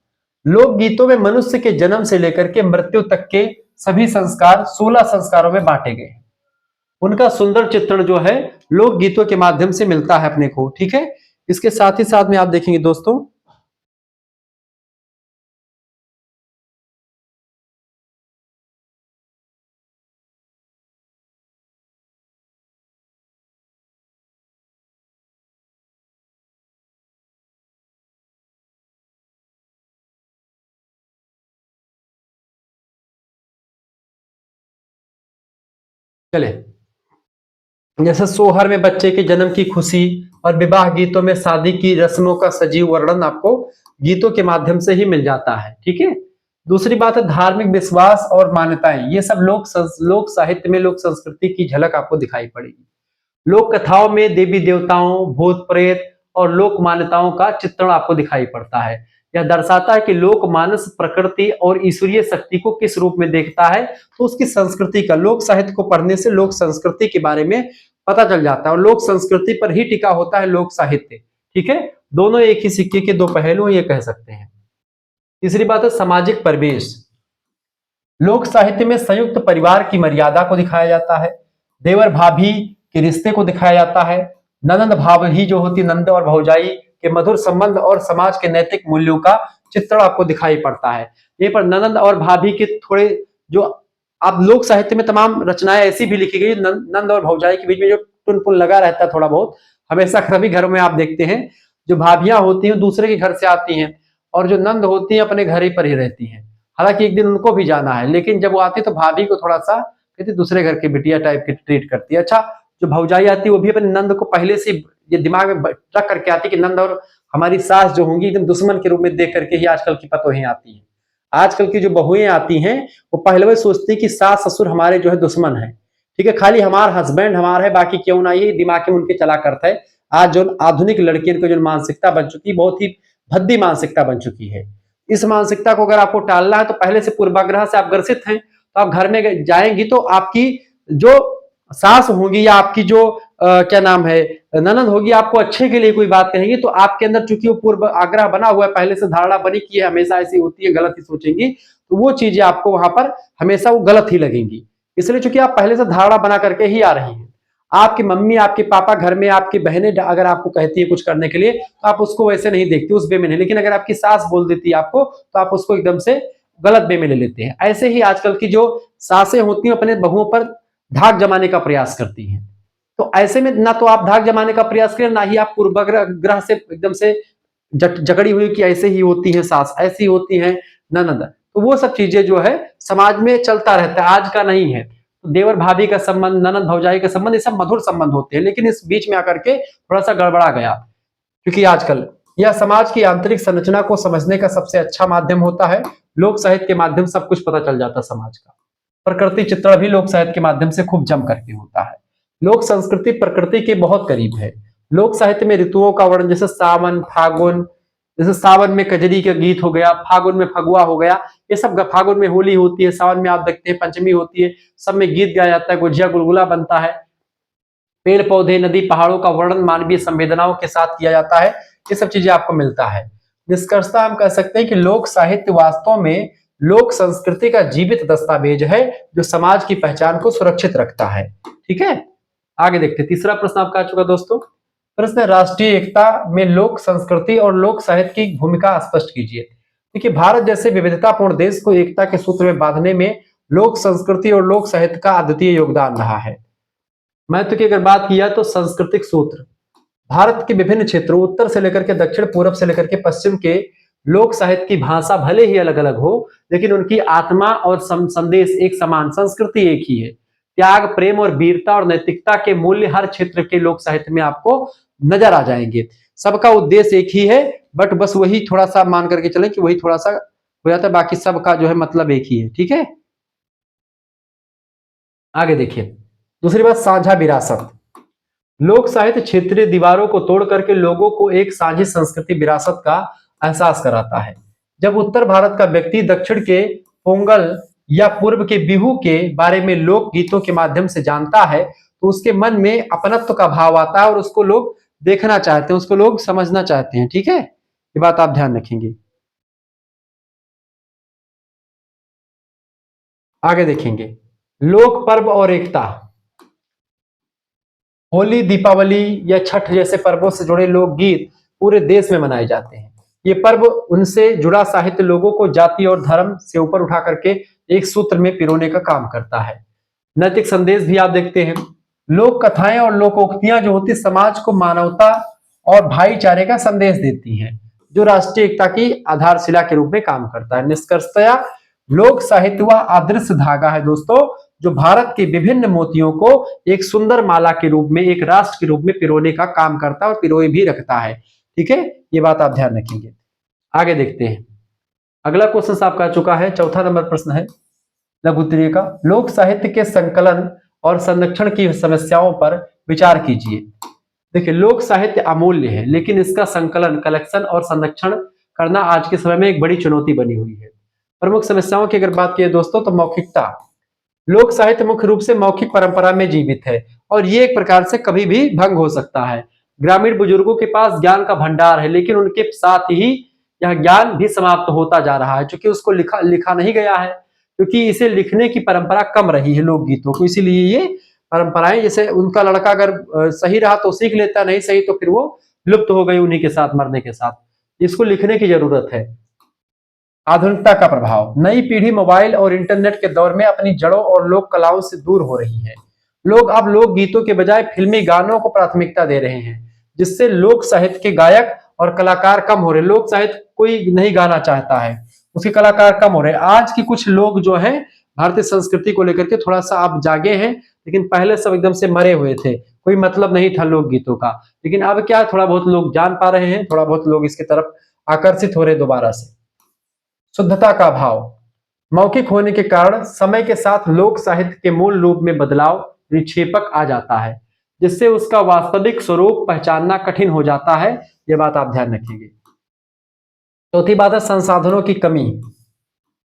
लोक गीतों में मनुष्य के जन्म से लेकर के मृत्यु तक के सभी संस्कार 16 संस्कारों में बांटे गए। उनका सुंदर चित्रण जो है लोक गीतों के माध्यम से मिलता है अपने को। ठीक है, इसके साथ ही साथ में आप देखेंगे दोस्तों, चले, जैसे सोहर में बच्चे के जन्म की खुशी और विवाह गीतों में शादी की रस्मों का सजीव वर्णन आपको गीतों के माध्यम से ही मिल जाता है। ठीक है। दूसरी बात है धार्मिक विश्वास और मान्यताएं, ये सब लोक साहित्य में लोक संस्कृति की झलक आपको दिखाई पड़ेगी। लोक कथाओं में देवी देवताओं, भूत प्रेत और लोक मान्यताओं का चित्रण आपको दिखाई पड़ता है। यह दर्शाता है कि लोक मानस प्रकृति और ईश्वरीय शक्ति को किस रूप में देखता है, तो उसकी संस्कृति का, लोक साहित्य को पढ़ने से लोक संस्कृति के बारे में पता चल जाता है और लोक संस्कृति पर ही टिका होता है लोक साहित्य। ठीक है, दोनों एक ही सिक्के के दो पहलू ये कह सकते हैं। तीसरी बात है सामाजिक परिवेश। लोक साहित्य में संयुक्त परिवार की मर्यादा को दिखाया जाता है, देवर भाभी के रिश्ते को दिखाया जाता है, ननंद भाभी जो होती नंद और भौजाई के मधुर संबंध और समाज के नैतिक मूल्यों का चित्रण आपको दिखाई पड़ता है। ये पर ननंद और भाभी के थोड़े जो आप लोक साहित्य में तमाम रचनाएं ऐसी भी लिखी गई, नंद और भौजाई के बीच में जो टुनपुन लगा रहता है थोड़ा बहुत, हमेशा सभी घरों में आप देखते हैं जो भाभियां होती हैं दूसरे के घर से आती हैं और जो नंद होती हैं अपने घर ही पर ही रहती हैं। हालांकि एक दिन उनको भी जाना है, लेकिन जब वो आती तो भाभी को थोड़ा सा कहती दूसरे घर की बिटिया टाइप की ट्रीट करती है। अच्छा, जो भौजाई आती है वो भी अपने नंद को पहले से ये दिमाग में रख करके आती कि नंद और हमारी सास जो होंगी एकदम दुश्मन के रूप में देख करके ही आजकल की पतोहें आती हैं। आजकल की जो बहुएं आती हैं वो पहले वो सोचती कि सास ससुर हमारे जो है दुश्मन है। ठीक है, खाली हमारा हस्बैंड हमारा है, बाकी क्यों ना, ये दिमाग में उनके चला करता है। आज जो आधुनिक लड़कियों की जो मानसिकता बन चुकी है बहुत ही भद्दी मानसिकता बन चुकी है। इस मानसिकता को अगर आपको टालना है तो पहले से पूर्वाग्रह से आप ग्रसित हैं तो आप घर में जाएंगी तो आपकी जो सास होगी या आपकी जो क्या नाम है ननद होगी आपको अच्छे के लिए कोई बात कहेंगी तो आपके अंदर चूंकि वो पूर्व आग्रह बना हुआ है, पहले से धारणा बनी की है हमेशा ऐसी होती है, गलत ही सोचेंगी, तो वो चीजें आपको वहां पर हमेशा वो गलत ही लगेंगी। इसलिए चूंकि आप पहले से धारणा बना करके ही आ रही हैं। आपकी मम्मी आपके पापा घर में आपकी बहनें अगर आपको कहती है कुछ करने के लिए तो आप उसको वैसे नहीं देखती, उस वे में नहीं, लेकिन अगर आपकी सास बोल देती है आपको तो आप उसको एकदम से गलत वे में ले लेते हैं। ऐसे ही आजकल की जो सासें होती हैं अपने बहुओं पर धाक जमाने का प्रयास करती हैं। तो ऐसे में ना तो आप धाक जमाने का प्रयास करें, ना ही आप पूर्वाग्रह से एकदम से जकड़ी हुई कि ऐसे ही होती है सास, ऐसी होती है ननद, तो वो सब चीजें जो है समाज में चलता रहता है, आज का नहीं है। तो देवर भाभी का संबंध, ननद भौजाई का संबंध, ये सब मधुर संबंध होते हैं, लेकिन इस बीच में आकर के थोड़ा सा गड़बड़ा गया क्योंकि आजकल यह समाज की आंतरिक संरचना को समझने का सबसे अच्छा माध्यम होता है। लोक साहित्य के माध्यम सब कुछ पता चल जाता है समाज का। प्रकृति चित्रण भी लोक साहित्य के माध्यम से खूब जम करके होता है। लोक संस्कृति प्रकृति के बहुत करीब है। लोक साहित्य में ऋतुओं का वर्णन, जैसे सावन फागुन, जैसे सावन में कजरी का गीत हो गया, फागुन में फगुआ हो गया, ये सब, फागुन में होली होती है, सावन में आप देखते हैं पंचमी होती है, सब में गीत गाया जाता है, गुजिया गुलगुला बनता है, पेड़ पौधे नदी पहाड़ों का वर्णन मानवीय संवेदनाओं के साथ किया जाता है, ये सब चीजें आपको मिलता है। निष्कर्षतः हम कह सकते हैं कि लोक साहित्य वास्तव में लोक संस्कृति का जीवित दस्तावेज है जो समाज की पहचान को सुरक्षित रखता है। ठीक है, आगे देखते हैं। तीसरा प्रश्न आपका आ चुका दोस्तों। प्रश्न है राष्ट्रीय एकता में लोक संस्कृति और लोक साहित्य की भूमिका स्पष्ट कीजिए। देखिए, भारत जैसे विविधतापूर्ण देश को एकता के सूत्र में बांधने में लोक संस्कृति और लोक साहित्य का अद्वितीय योगदान रहा है। महत्व की अगर बात किया तो सांस्कृतिक सूत्र भारत के विभिन्न क्षेत्रों, उत्तर से लेकर के दक्षिण, पूर्व से लेकर के पश्चिम के लोक साहित्य की भाषा भले ही अलग अलग हो, लेकिन उनकी आत्मा और संदेश एक समान, संस्कृति एक ही है। त्याग, प्रेम और वीरता और नैतिकता के मूल्य हर क्षेत्र के लोक साहित्य में आपको नजर आ जाएंगे। सबका उद्देश्य एक ही है, बट बस वही थोड़ा सा मान करके चलें कि वही थोड़ा सा हो जाता है, बाकी सबका जो है मतलब एक ही है। ठीक है, आगे देखिए। दूसरी बात, साझा विरासत। लोक साहित्य क्षेत्रीय दीवारों को तोड़ करके लोगों को एक साझी संस्कृति विरासत का एहसास कराता है। जब उत्तर भारत का व्यक्ति दक्षिण के पोंगल या पूर्व के बिहू के बारे में लोक गीतों के माध्यम से जानता है तो उसके मन में अपनत्व का भाव आता है और उसको लोग देखना चाहते हैं, उसको लोग समझना चाहते हैं। ठीक है, ये बात आप ध्यान रखेंगे। आगे देखेंगे, लोक पर्व और एकता। होली, दीपावली या छठ जैसे पर्वों से जुड़े लोकगीत पूरे देश में मनाए जाते हैं। ये पर्व उनसे जुड़ा साहित्य लोगों को जाति और धर्म से ऊपर उठा करके एक सूत्र में पिरोने का काम करता है। नैतिक संदेश भी आप देखते हैं। लोक कथाएं और लोकोक्तियां जो होती समाज को मानवता और भाईचारे का संदेश देती हैं, जो राष्ट्रीय एकता की आधारशिला के रूप में काम करता है। निष्कर्षतया लोक साहित्य वह अदृश्य धागा है दोस्तों जो भारत के विभिन्न मोतियों को एक सुंदर माला के रूप में, एक राष्ट्र के रूप में पिरोने का काम करता है और पिरोए भी रखता है। ठीक है, ये बात आप ध्यान रखेंगे। आगे देखते हैं, अगला क्वेश्चन आपका आ चुका है, चौथा नंबर प्रश्न है लघु उत्तरीय का। लोक साहित्य के संकलन और संरक्षण की समस्याओं पर विचार कीजिए। देखिए, लोक साहित्य अमूल्य है, लेकिन इसका संकलन, कलेक्शन और संरक्षण करना आज के समय में एक बड़ी चुनौती बनी हुई है। प्रमुख समस्याओं की अगर बात की दोस्तों, तो मौखिकता। लोक साहित्य मुख्य रूप से मौखिक परंपरा में जीवित है और ये एक प्रकार से कभी भी भंग हो सकता है। ग्रामीण बुजुर्गों के पास ज्ञान का भंडार है, लेकिन उनके साथ ही यह ज्ञान भी समाप्त होता जा रहा है, क्योंकि उसको लिखा नहीं गया है, क्योंकि इसे लिखने की परंपरा कम रही है लोकगीतों को। इसीलिए ये परंपराएं, जैसे उनका लड़का अगर सही रहा तो सीख लेता, नहीं सही तो फिर वो लुप्त हो गई उन्हीं के साथ, मरने के साथ। इसको लिखने की जरूरत है। आधुनिकता का प्रभाव। नई पीढ़ी मोबाइल और इंटरनेट के दौर में अपनी जड़ों और लोक कलाओं से दूर हो रही है। लोग अब लोक गीतों के बजाय फिल्मी गानों को प्राथमिकता दे रहे हैं, जिससे लोक साहित्य के गायक और कलाकार कम हो रहे। लोक साहित्य कोई नहीं गाना चाहता है, उसके कलाकार कम हो रहे। आज की कुछ लोग जो है भारतीय संस्कृति को लेकर के थोड़ा सा अब जागे हैं, लेकिन पहले सब एकदम से मरे हुए थे, कोई मतलब नहीं था लोक गीतों का। लेकिन अब क्या, थोड़ा बहुत लोग जान पा रहे हैं, थोड़ा बहुत लोग इसकी तरफ आकर्षित हो रहे दोबारा से। शुद्धता का अभाव। मौखिक होने के कारण समय के साथ लोक साहित्य के मूल रूप में बदलाव, निक्षेपक आ जाता है, जिससे उसका वास्तविक स्वरूप पहचानना कठिन हो जाता है। यह बात आप ध्यान रखेंगे। चौथी बात है संसाधनों की कमी।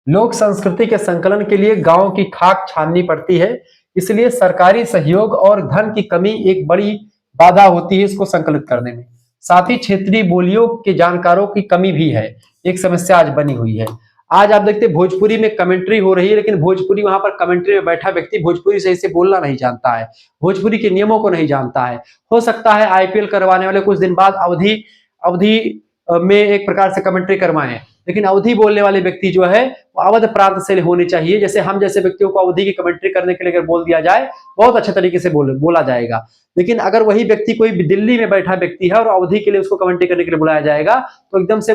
लोक संस्कृति के संकलन के लिए गांव की खाक छाननी पड़ती है, इसलिए सरकारी सहयोग और धन की कमी एक बड़ी बाधा होती है इसको संकलित करने में। साथ ही क्षेत्रीय बोलियों के जानकारों की कमी भी है, एक समस्या आज बनी हुई है। आज आप देखते हैं भोजपुरी में कमेंट्री हो रही है, लेकिन भोजपुरी, वहां पर कमेंट्री में बैठा व्यक्ति भोजपुरी सही से बोलना नहीं जानता है, भोजपुरी के नियमों को नहीं जानता है। हो सकता है आईपीएल करवाने वाले कुछ दिन बाद अवधि अवधि में एक प्रकार से कमेंट्री करवाएं, लेकिन अवधि बोलने वाले व्यक्ति जो है वो अवध प्रांत से होने चाहिए। जैसे हम जैसे व्यक्तियों को अवधि की कमेंट्री करने के लिए अगर बोल दिया जाए, बहुत अच्छे तरीके से बोला जाएगा। लेकिन अगर वही व्यक्ति कोई दिल्ली में बैठा व्यक्ति है और अवधि के लिए उसको कमेंट्री करने के लिए बुलाया जाएगा, तो एकदम से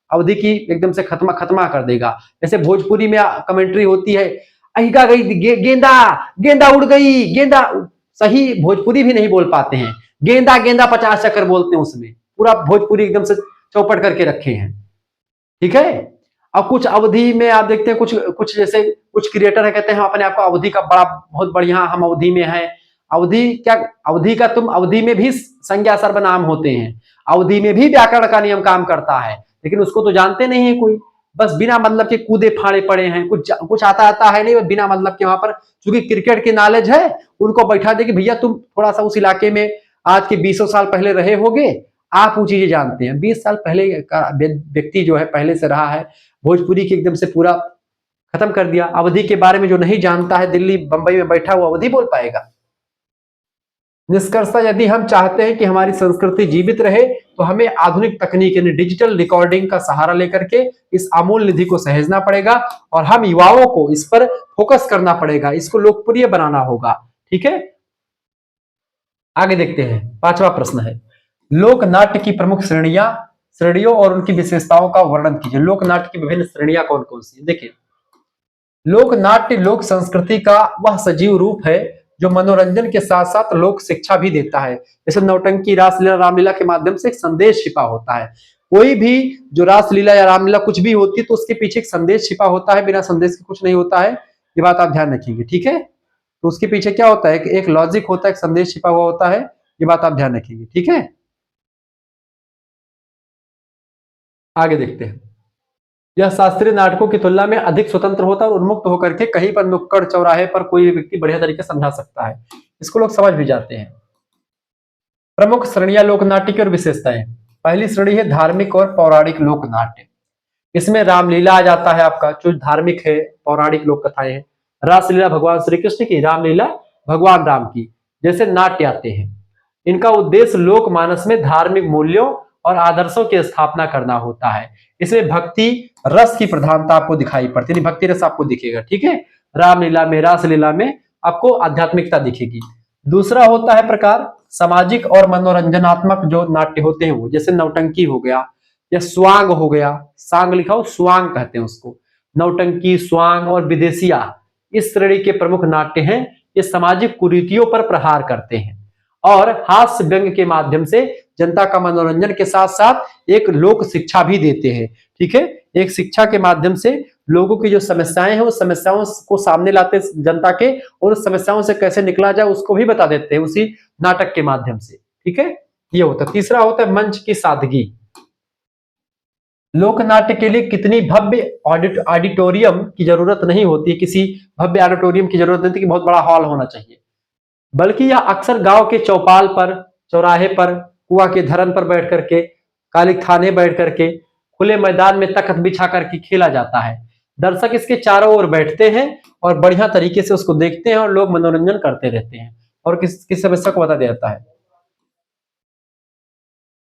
अवधि की एकदम से खत्मा कर देगा। जैसे भोजपुरी में कमेंट्री होती है, अहिगा गई गेंदा, गेंदा उड़ गई, गेंदा, सही भोजपुरी भी नहीं बोल पाते हैं, गेंदा गेंदा 50 चक्कर बोलते हैं, उसमें पूरा भोजपुरी एकदम से चौपट करके रखे हैं। ठीक है। अब कुछ अवधि में आप देखते हैं, कुछ जैसे कुछ क्रिएटर है, कहते हैं हम अपने आप को अवधि का बड़ा बहुत बढ़िया, हम अवधि में हैं। अवधि क्या, अवधि का तुम, अवधि में भी संज्ञा सर्वनाम होते हैं, अवधि में भी व्याकरण का नियम काम करता है, लेकिन उसको तो जानते नहीं है कोई, बस बिना मतलब के कूदे फाड़े पड़े हैं, कुछ आता है नहीं, बिना मतलब के। वहां पर चूंकि क्रिकेट की नॉलेज है, उनको बैठा दे कि भैया तुम थोड़ा सा उस इलाके में आज के 20 साल पहले रहे होगे, आप वो चीजें जानते हैं। 20 साल पहले का व्यक्ति जो है, पहले से रहा है, भोजपुरी की एकदम से पूरा खत्म कर दिया। अवधि के बारे में जो नहीं जानता है, दिल्ली बंबई में बैठा हुआ अवधि बोल पाएगा? निष्कर्षतः यदि हम चाहते हैं कि हमारी संस्कृति जीवित रहे, तो हमें आधुनिक तकनीक यानी डिजिटल रिकॉर्डिंग का सहारा लेकर के इस अमूल्य निधि को सहेजना पड़ेगा और हम युवाओं को इस पर फोकस करना पड़ेगा, इसको लोकप्रिय बनाना होगा। ठीक है, आगे देखते हैं। पांचवा प्रश्न है, लोक नाट्य की प्रमुख श्रेणियों और उनकी विशेषताओं का वर्णन कीजिए। लोक नाट्य की विभिन्न श्रेणियां कौन कौन सी है? देखिए, लोक नाट्य लोक संस्कृति का वह सजीव रूप है जो मनोरंजन के साथ साथ लोक शिक्षा भी देता है। जैसे नौटंकी, रासलीला, रामलीला के माध्यम से एक संदेश छिपा होता है। कोई भी जो रासलीला या रामलीला कुछ भी होती है, तो उसके पीछे एक संदेश छिपा होता है, बिना संदेश के कुछ नहीं होता है। ये बात आप ध्यान रखिएगा। ठीक है, तो उसके पीछे क्या होता है कि एक लॉजिक होता है, एक संदेश छिपा हुआ होता है। ये बात आप ध्यान रखिएगा। ठीक है, आगे देखते हैं। यह शास्त्रीय नाटकों की तुलना में अधिक स्वतंत्र होता है और उन्मुक्त होकर के कहीं पर नुक्कड़ चौराहे पर कोई व्यक्ति बढ़िया तरीके से समझा सकता है, इसको लोग समझ भी जाते हैं। प्रमुख श्रेणियां लोक नाट्य की और विशेषताएं। पहली श्रेणी है धार्मिक और पौराणिक लोक नाट्य। इसमें रामलीला आ जाता है आपका, जो धार्मिक है, पौराणिक लोक कथाएं हैं। रासलीला भगवान श्री कृष्ण की, रामलीला भगवान राम की जैसे नाट्य आते हैं। इनका उद्देश्य लोक मानस में धार्मिक मूल्यों और आदर्शों की स्थापना करना होता है। इसमें भक्ति रस की प्रधानता आपको दिखाई पड़ती है, भक्ति रस आपको दिखेगा। ठीक है, रामलीला में, रासलीला में आपको आध्यात्मिकता दिखेगी। दूसरा होता है प्रकार सामाजिक और मनोरंजनात्मक जो नाट्य होते हैं वो, जैसे नौटंकी हो गया या स्वांग हो गया, सांग लिखा हो, स्वांग कहते हैं उसको। नौटंकी, स्वांग और विदेशिया, इस श्रेणी के प्रमुख नाट्य हैं। ये सामाजिक कुरीतियों पर प्रहार करते हैं और हास्य व्यंग के माध्यम से जनता का मनोरंजन के साथ साथ एक लोक शिक्षा भी देते हैं। ठीक है, एक शिक्षा के माध्यम से लोगों की जो समस्याएं हैं उस समस्याओं को सामने लाते जनता के, और उस समस्याओं से कैसे निकला जाए उसको भी बता देते हैं उसी नाटक के माध्यम से। ठीक है, ये होता है। तीसरा होता है मंच की सादगी। लोक नाट्य के लिए कितनी भव्य ऑडिटोरियम की जरूरत नहीं होती है, किसी भव्य ऑडिटोरियम की जरूरत नहीं होती कि बहुत बड़ा हॉल होना चाहिए, बल्कि यह अक्सर गांव के चौपाल पर, चौराहे पर, कुआं के धरन पर बैठ करके, काली थाने बैठ करके, खुले मैदान में तख्त बिछा करके खेला जाता है। दर्शक इसके चारों ओर बैठते हैं और बढ़िया तरीके से उसको देखते हैं और लोग मनोरंजन करते रहते हैं और किस समस्या को बता देता है।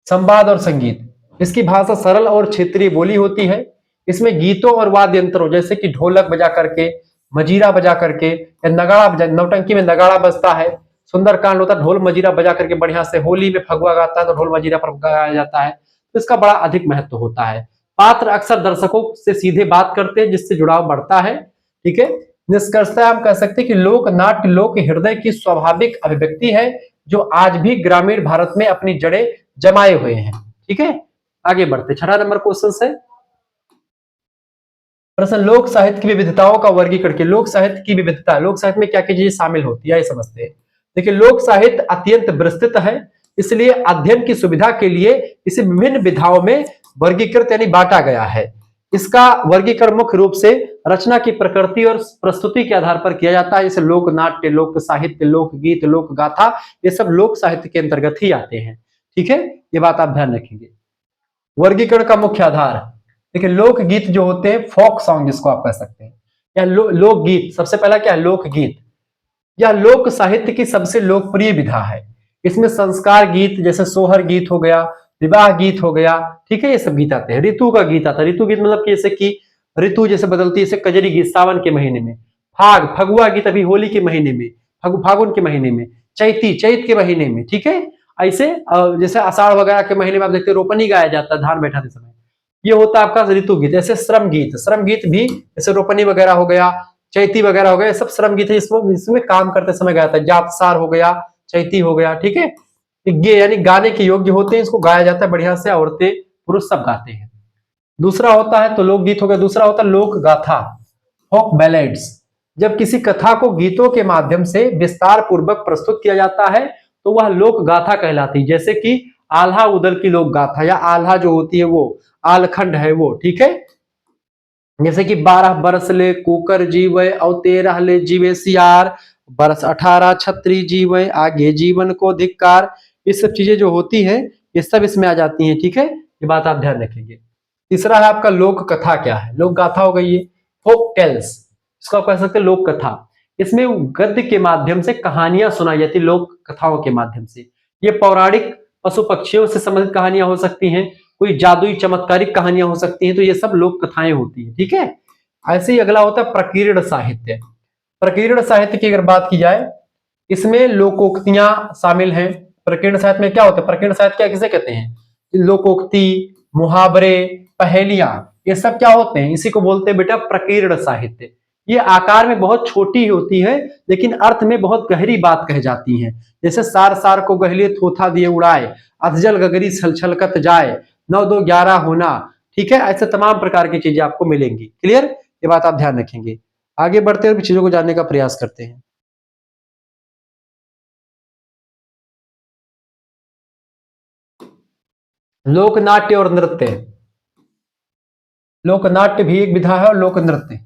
संवाद और संगीत। इसकी भाषा सरल और क्षेत्रीय बोली होती है। इसमें गीतों और वाद्य यंत्रों जैसे कि ढोलक बजा करके, मजीरा बजा करके या नगाड़ा बजा, नौटंकी में नगाड़ा बजता है, सुंदरकांड होता है, ढोल मजीरा बजा करके बढ़िया से, होली में फगुआ गाता है तो ढोल मजीरा पर गाया जाता है, तो इसका बड़ा अधिक महत्व होता है। पात्र अक्सर दर्शकों से सीधे बात करते हैं जिससे जुड़ाव बढ़ता है। ठीक है, निष्कर्षतः हम कह सकते हैं कि लोक नाट्य लोक हृदय की स्वाभाविक अभिव्यक्ति है जो आज भी ग्रामीण भारत में अपनी जड़ें जमाए हुए हैं। ठीक है, आगे बढ़ते। 6वां नंबर क्वेश्चन है प्रश्न, लोक साहित्य की विविधताओं का वर्गीकरण किया। लोक साहित्य की विविधता, लोक साहित्य में क्या क्या चीजें शामिल होती है ये समझते हैं। देखिए, लोक साहित्य अत्यंत विस्तृत है, इसलिए अध्ययन की सुविधा के लिए इसे विभिन्न विधाओं में वर्गीकृत यानी बांटा गया है। इसका वर्गीकरण मुख्य रूप से रचना की प्रकृति और प्रस्तुति के आधार पर किया जाता है, जैसे लोक नाट्य, लोक साहित्य, लोकगीत, लोक गाथा, ये सब लोक साहित्य के अंतर्गत ही आते हैं। ठीक है, ये बात आप ध्यान रखेंगे। वर्गीकरण का मुख्य आधार, देखिए लोकगीत जो होते हैं, फोक सॉन्ग जिसको आप कह सकते हैं, या लोकगीत। सबसे पहला क्या है, लोकगीत। यह लोक साहित्य की सबसे लोकप्रिय विधा है। इसमें संस्कार गीत जैसे सोहर गीत हो गया, विवाह गीत हो गया, ठीक है, ये सब गीत आते हैं। ऋतु का गीत आता है। ऋतु गीत मतलब जैसे कि ऋतु जैसे बदलती है, जैसे कजरी गीत सावन के महीने में, फगुआ गीत अभी होली के महीने में, फागुन के महीने में, चैत के महीने में। ठीक है, ऐसे जैसे आषाढ़ वगैरह के महीने में आप देखते हैं रोपनी गाया जाता है धान बैठाते समय, ये होता है आपका ऋतु गीत। ऐसे श्रम गीत भी जैसे रोपनी वगैरह हो गया, चैती वगैरह हो गया, सब श्रम गीत है, इसमें काम करते समय गाया जाता है। जात सार हो गया, चैती हो गया। ठीक है, ये यानी गाने के योग्य होते हैं, इसको गाया जाता है बढ़िया से, औरतें पुरुष सब गाते हैं। दूसरा होता है तो लोकगीत हो गया। दूसरा होता है लोक गाथा, फोक बैलेड्स। जब किसी कथा को गीतों के माध्यम से विस्तार पूर्वक प्रस्तुत किया जाता है तो वह लोक गाथा कहलाती है, जैसे कि आल्हा उदल की लोक गाथा, या आल्हा जो होती है वो आलखंड है वो। ठीक है, जैसे कि 12 बरस ले कुकर जीवे और 13 ले जीवे सियार, बरस 18 छत्री जीवे आगे जीवन को धिक्कार। ये सब चीजें जो होती है ये सब इसमें आ जाती हैं। ठीक है, ये बात आप ध्यान रखेंगे। तीसरा है आपका लोक कथा। क्या है, लोक गाथा हो गई है, फोक टेल्स, इसको आप कह सकते हैं लोक कथा। इसमें गद्य के माध्यम से कहानियां सुनाई जाती, लोक कथाओं के माध्यम से। ये पौराणिक पशु पक्षियों से संबंधित कहानियां हो सकती हैं, कोई जादुई चमत्कारिक कहानियां हो सकती हैं, तो ये सब लोक कथाएं होती हैं। ठीक है, ऐसे ही अगला होता है प्रकीर्ण साहित्य। प्रकीर्ण साहित्य की अगर बात की जाए, इसमें लोकोक्तियां शामिल हैं। प्रकीर्ण साहित्य में क्या होता है, प्रकीर्ण साहित्य क्या किसे कहते हैं, लोकोक्ति, मुहावरे, पहेलियां, ये सब क्या होते हैं, इसी को बोलते हैं बेटा प्रकीर्ण साहित्य। ये आकार में बहुत छोटी होती है लेकिन अर्थ में बहुत गहरी बात कह जाती है, जैसे सार सार को गहले थोथा दिए उड़ाए, अधजल गगरी छल छलकत जाए, 9 2 11 होना। ठीक है, ऐसे तमाम प्रकार की चीजें आपको मिलेंगी। क्लियर, ये बात आप ध्यान रखेंगे। आगे बढ़ते हुए चीजों को जानने का प्रयास करते हैं। लोकनाट्य और नृत्य। लोकनाट्य भी एक विधा है और लोक नृत्य।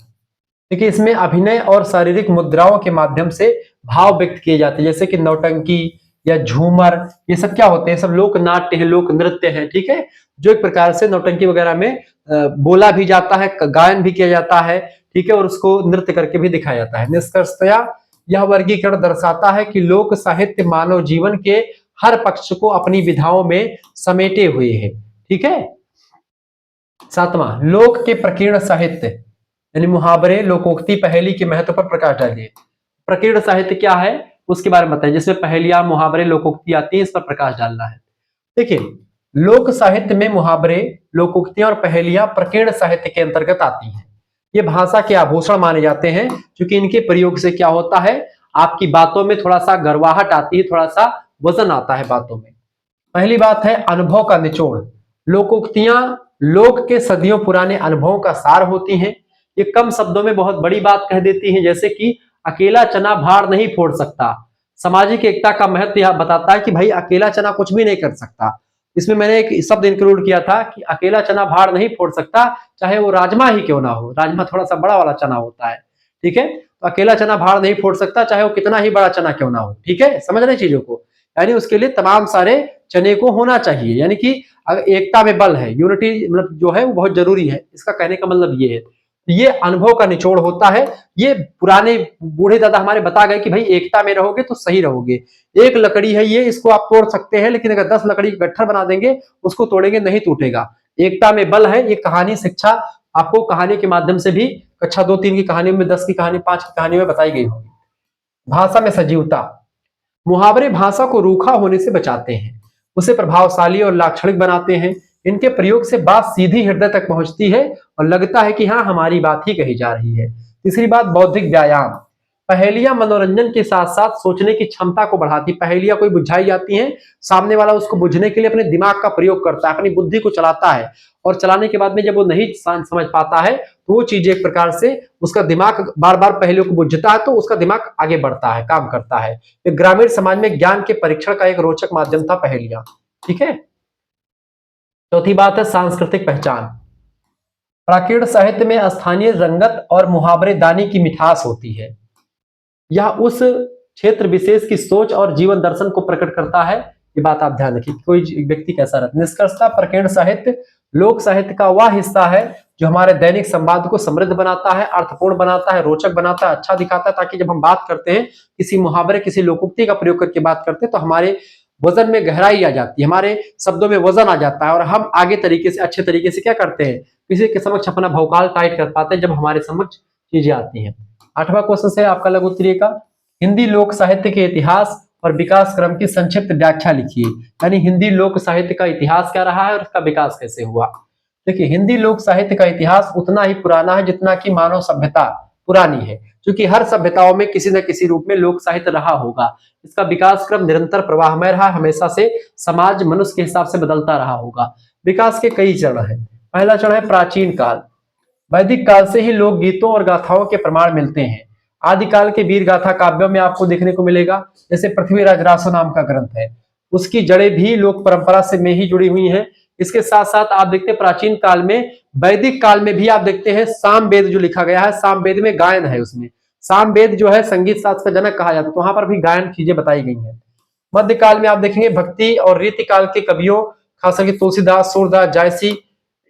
देखिए, इसमें अभिनय और शारीरिक मुद्राओं के माध्यम से भाव व्यक्त किए जाते हैं, जैसे कि नौटंकी या झूमर, ये सब क्या होते हैं, सब लोक नाट्य है, लोक नृत्य है। ठीक है, जो एक प्रकार से नौटंकी वगैरह में बोला भी जाता है, गायन भी किया जाता है। ठीक है, और उसको नृत्य करके भी दिखाया जाता है। निष्कर्षतया यह वर्गीकरण दर्शाता है कि लोक साहित्य मानव जीवन के हर पक्ष को अपनी विधाओं में समेटे हुए है। ठीक है, 7वां लोक के प्रकीर्ण साहित्य यानी मुहावरे, लोकोक्ति, पहेली के महत्व पर प्रकाश डालिए। प्रकीर्ण साहित्य क्या है उसके बारे में बताइए, जिसमें पहेलियां, मुहावरे, लोकोक्ति आती है, इस पर प्रकाश डालना है। देखिए, लोक साहित्य में मुहावरे, लोकोक्तियां और पहेलियां प्रकीर्ण साहित्य के अंतर्गत आती हैं। ये भाषा के आभूषण माने जाते हैं, क्योंकि इनके प्रयोग से क्या होता है, आपकी बातों में थोड़ा सा गर्वाहट आती है, थोड़ा सा वजन आता है बातों में। पहली बात है अनुभव का निचोड़। लोकोक्तियां लोक के सदियों पुराने अनुभवों का सार होती हैं। ये कम शब्दों में बहुत बड़ी बात कह देती हैं, जैसे कि अकेला चना भार नहीं फोड़ सकता। सामाजिक एकता का महत्व यह बताता है कि भाई अकेला चना कुछ भी नहीं कर सकता। इसमें मैंने एक शब्द इंक्लूड किया था कि अकेला चना भार नहीं फोड़ सकता, चाहे वो राजमा ही क्यों ना हो। राजमा थोड़ा सा बड़ा वाला चना होता है, ठीक है। तो अकेला चना भार नहीं फोड़ सकता, चाहे वो कितना ही बड़ा चना क्यों ना हो, ठीक है। समझ रहे चीजों को, यानी उसके लिए तमाम सारे चने को होना चाहिए, यानी कि एकता में बल है, यूनिटी मतलब जो है वो बहुत जरूरी है। इसका कहने का मतलब ये है, ये अनुभव का निचोड़ होता है। ये पुराने बूढ़े दादा हमारे बता गए कि भाई एकता में रहोगे तो सही रहोगे। एक लकड़ी है ये, इसको आप तोड़ सकते हैं, लेकिन अगर 10 लकड़ी गट्ठर बना देंगे, उसको तोड़ेंगे नहीं टूटेगा। एकता में बल है। ये कहानी शिक्षा आपको कहानी के माध्यम से भी कक्षा 2-3 की कहानियों में, 10 की कहानी, 5 की कहानियों में बताई गई होगी। भाषा में सजीवता। मुहावरे भाषा को रूखा होने से बचाते हैं, उसे प्रभावशाली और लाक्षणिक बनाते हैं। इनके प्रयोग से बात सीधी हृदय तक पहुंचती है और लगता है कि हाँ, हमारी बात ही कही जा रही है। तीसरी बात, बौद्धिक व्यायाम। पहेलियां मनोरंजन के साथ साथ सोचने की क्षमता को बढ़ाती। पहेलियां कोई बुझाई जाती हैं, सामने वाला उसको बुझने के लिए अपने दिमाग का प्रयोग करता है, अपनी बुद्धि को चलाता है, और चलाने के बाद में जब वो नहीं समझ पाता है तो वो चीज एक प्रकार से उसका दिमाग बार बार पहेलियों को बुझता है, तो उसका दिमाग आगे बढ़ता है, काम करता है। ग्रामीण समाज में ज्ञान के परीक्षण का एक रोचक माध्यम था पहेलियां, ठीक है। चौथी बात है सांस्कृतिक पहचान। प्राकृत साहित्य में स्थानीय रंगत और मुहावरेदानी की मिठास होती है। यह उस क्षेत्र विशेष की सोच और जीवन दर्शन को प्रकट करता है। ये बात आप ध्यान रखिए, कोई व्यक्ति कैसा रहता है। निष्कर्षतः प्रकीर्ण साहित्य लोक साहित्य का वह हिस्सा है जो हमारे दैनिक संवाद को समृद्ध बनाता है, अर्थपूर्ण बनाता है, रोचक बनाता है, अच्छा दिखाता है, ताकि जब हम बात करते हैं, किसी मुहावरे, किसी लोकोक्ति का प्रयोग करके बात करते हैं, तो हमारे वजन में गहराई आ जाती है, हमारे शब्दों में वजन आ जाता है, और हम आगे तरीके से, अच्छे तरीके से क्या करते हैं, किसी के समक्ष अपना भौकाल टाइट कर पाते हैं जब हमारे समक्ष चीजें आती हैं। 8वां क्वेश्चन है आपका लघु उत्तरीय का, हिंदी लोक साहित्य के इतिहास और विकास क्रम की संक्षिप्त व्याख्या लिखिए। यानी हिंदी लोक साहित्य का इतिहास क्या रहा है और इसका विकास कैसे हुआ। देखिए, हिंदी लोक साहित्य का इतिहास उतना ही पुराना है जितना कि मानव सभ्यता पुरानी है, क्योंकि हर सभ्यताओं में किसी न किसी रूप में लोक साहित्य रहा होगा। इसका विकास क्रम निरंतर प्रवाहमय रहा, हमेशा से समाज मनुष्य के हिसाब से बदलता रहा होगा। विकास के कई चरण हैं। पहला चरण है प्राचीन काल। वैदिक काल से ही लोक गीतों और गाथाओं के प्रमाण मिलते हैं। आदिकाल के वीर गाथा काव्यों में आपको देखने को मिलेगा, जैसे पृथ्वीराज रासो नाम का ग्रंथ है, उसकी जड़ें भी लोक परंपरा से में ही जुड़ी हुई हैं। इसके साथ साथ आप देखते हैं प्राचीन काल में, वैदिक काल में भी आप देखते हैं सामवेद जो लिखा गया है, सामवेद में गायन है। उसमें सामवेद जो है संगीत शास्त्र का जनक कहा जाता है, तो वहां पर भी गायन चीजें बताई गई हैं। मध्यकाल में आप देखेंगे भक्ति और रीति काल के कवियों, खास करके तुलसीदास, सूरदास, जायसी,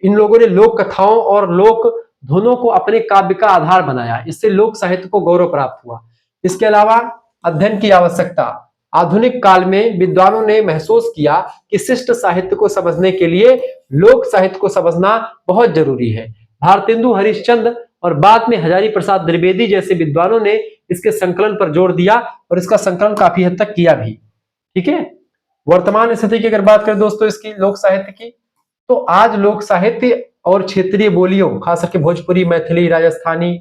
इन लोगों ने लोक कथाओं और लोक धुनों को अपने काव्य का आधार बनाया। इससे लोक साहित्य को गौरव प्राप्त हुआ। इसके अलावा अध्ययन की आवश्यकता। आधुनिक काल में विद्वानों ने महसूस किया कि शिष्ट साहित्य को समझने के लिए लोक साहित्य को समझना बहुत जरूरी है। भारतेंदु हरिश्चंद्र और बाद में हजारी प्रसाद द्विवेदी जैसे विद्वानों ने इसके संकलन पर जोर दिया और इसका संकलन काफी हद तक किया भी, ठीक है। वर्तमान स्थिति की अगर बात करें दोस्तों इसकी लोक साहित्य की, तो आज लोक साहित्य और क्षेत्रीय बोलियों, खास करके भोजपुरी, मैथिली, राजस्थानी,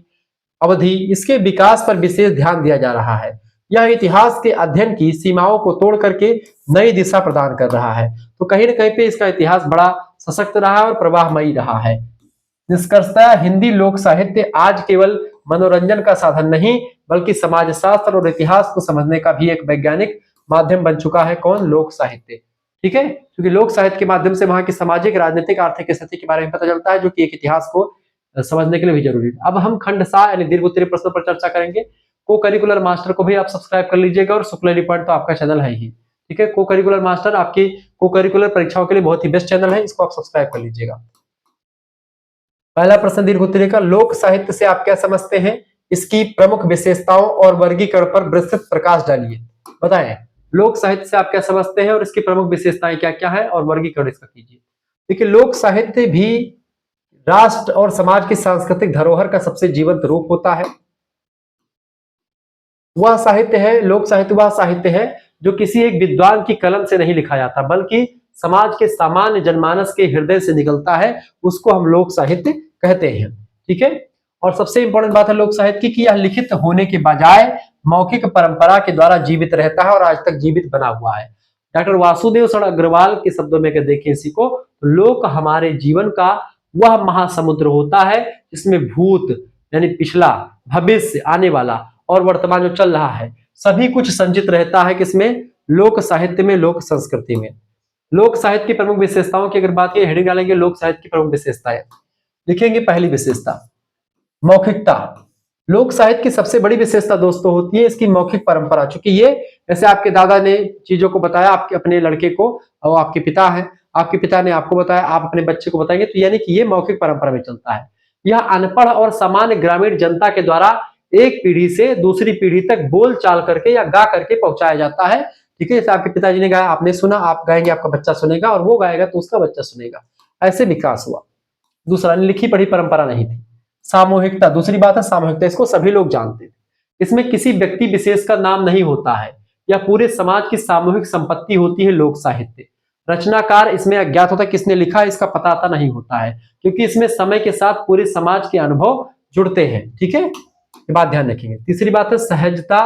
अवधी, इसके विकास पर विशेष ध्यान दिया जा रहा है। यह इतिहास के अध्ययन की सीमाओं को तोड़ करके नई दिशा प्रदान कर रहा है। तो कहीं न कहीं पे इसका इतिहास बड़ा सशक्त रहा है और प्रवाहमयी रहा है। निष्कर्षतः हिंदी लोक साहित्य आज केवल मनोरंजन का साधन नहीं, बल्कि समाज शास्त्र और इतिहास को समझने का भी एक वैज्ञानिक माध्यम बन चुका है। कौन? लोक साहित्य, ठीक है। क्योंकि लोक साहित्य के माध्यम से वहां की सामाजिक, राजनीतिक, आर्थिक स्थिति के बारे में पता चलता है, जो कि एक इतिहास को समझने के लिए भी जरूरी है। अब हम खंड 7 यानी दीर्घ उत्तरीय प्रश्नों पर चर्चा करेंगे। को करिकुलर मास्टर को भी आप सब्सक्राइब कर लीजिएगा, और शुक्ला पॉइंट तो आपका चैनल है ही, ठीक है। को करिकुलर मास्टर आपकी को करिकुलर परीक्षाओं के लिए बहुत ही बेस्ट चैनल है, इसको आप सब्सक्राइब कर लीजिएगा। पहला प्रश्न दीर्घ उत्तरीय का, लोक साहित्य से आप क्या समझते हैं? इसकी प्रमुख विशेषताओं और वर्गीकरण पर विस्तृत प्रकाश डालिए। बताएं, लोक साहित्य से आप क्या समझते हैं और इसकी प्रमुख विशेषताएं क्या क्या है, और वर्गीकरण इसका कीजिए। देखिए, लोक साहित्य भी राष्ट्र और समाज की सांस्कृतिक धरोहर का सबसे जीवंत रूप होता है। वह साहित्य है, लोक साहित्य वह साहित्य है जो किसी एक विद्वान की कलम से नहीं लिखा जाता, बल्कि समाज के सामान्य जनमानस के हृदय से निकलता है, उसको हम लोक साहित्य कहते हैं, ठीक है। और सबसे इंपॉर्टेंट बात है लोक साहित्य की कि यह लिखित होने के बजाय मौखिक परंपरा के द्वारा जीवित रहता है और आज तक जीवित बना हुआ है। डॉक्टर वासुदेव शरण अग्रवाल के शब्दों में अगर देखें इसी को, लोक हमारे जीवन का वह महासमुद्र होता है जिसमें भूत यानी पिछला, भविष्य आने वाला और वर्तमान जो चल रहा है सभी कुछ संचित रहता है किसमें, लोक साहित्य में, लोक संस्कृति में। लोक साहित्य की प्रमुख विशेषताओं की अगर बात की, हेडिंग डालेंगे लोक साहित्य की प्रमुख विशेषताएं, लिखेंगे पहली विशेषता मौखिकता। लोक साहित्य की सबसे बड़ी विशेषता दोस्तों होती है इसकी मौखिक परंपरा। चूंकि ये जैसे आपके दादा ने चीजों को बताया आपके अपने लड़के को, और आपके पिता है, आपके पिता ने आपको बताया, आप अपने बच्चे को बताएंगे, तो यानी कि ये मौखिक परंपरा में चलता है। यह अनपढ़ और सामान्य ग्रामीण जनता के द्वारा एक पीढ़ी से दूसरी पीढ़ी तक बोल चाल करके या गा करके पहुंचाया जाता है। ठीक है, जैसे आपके पिताजी ने गाया, आपने सुना, आप गाएंगे, आपका बच्चा सुनेगा, और वो गाएगा तो उसका बच्चा सुनेगा, ऐसे विकास हुआ। दूसरा, लिखी पढ़ी परंपरा नहीं थी। सामूहिकता, दूसरी बात है सामूहिकता, इसको सभी लोग जानते थे। इसमें किसी व्यक्ति विशेष का नाम नहीं होता है, यह पूरे समाज की सामूहिक संपत्ति होती है लोक साहित्य। रचनाकार इसमें अज्ञात होता है, किसने लिखा इसका पता आता नहीं होता है, क्योंकि इसमें समय के साथ पूरे समाज के अनुभव जुड़ते हैं। ठीक है, ये बात ध्यान रखेंगे। तीसरी बात है सहजता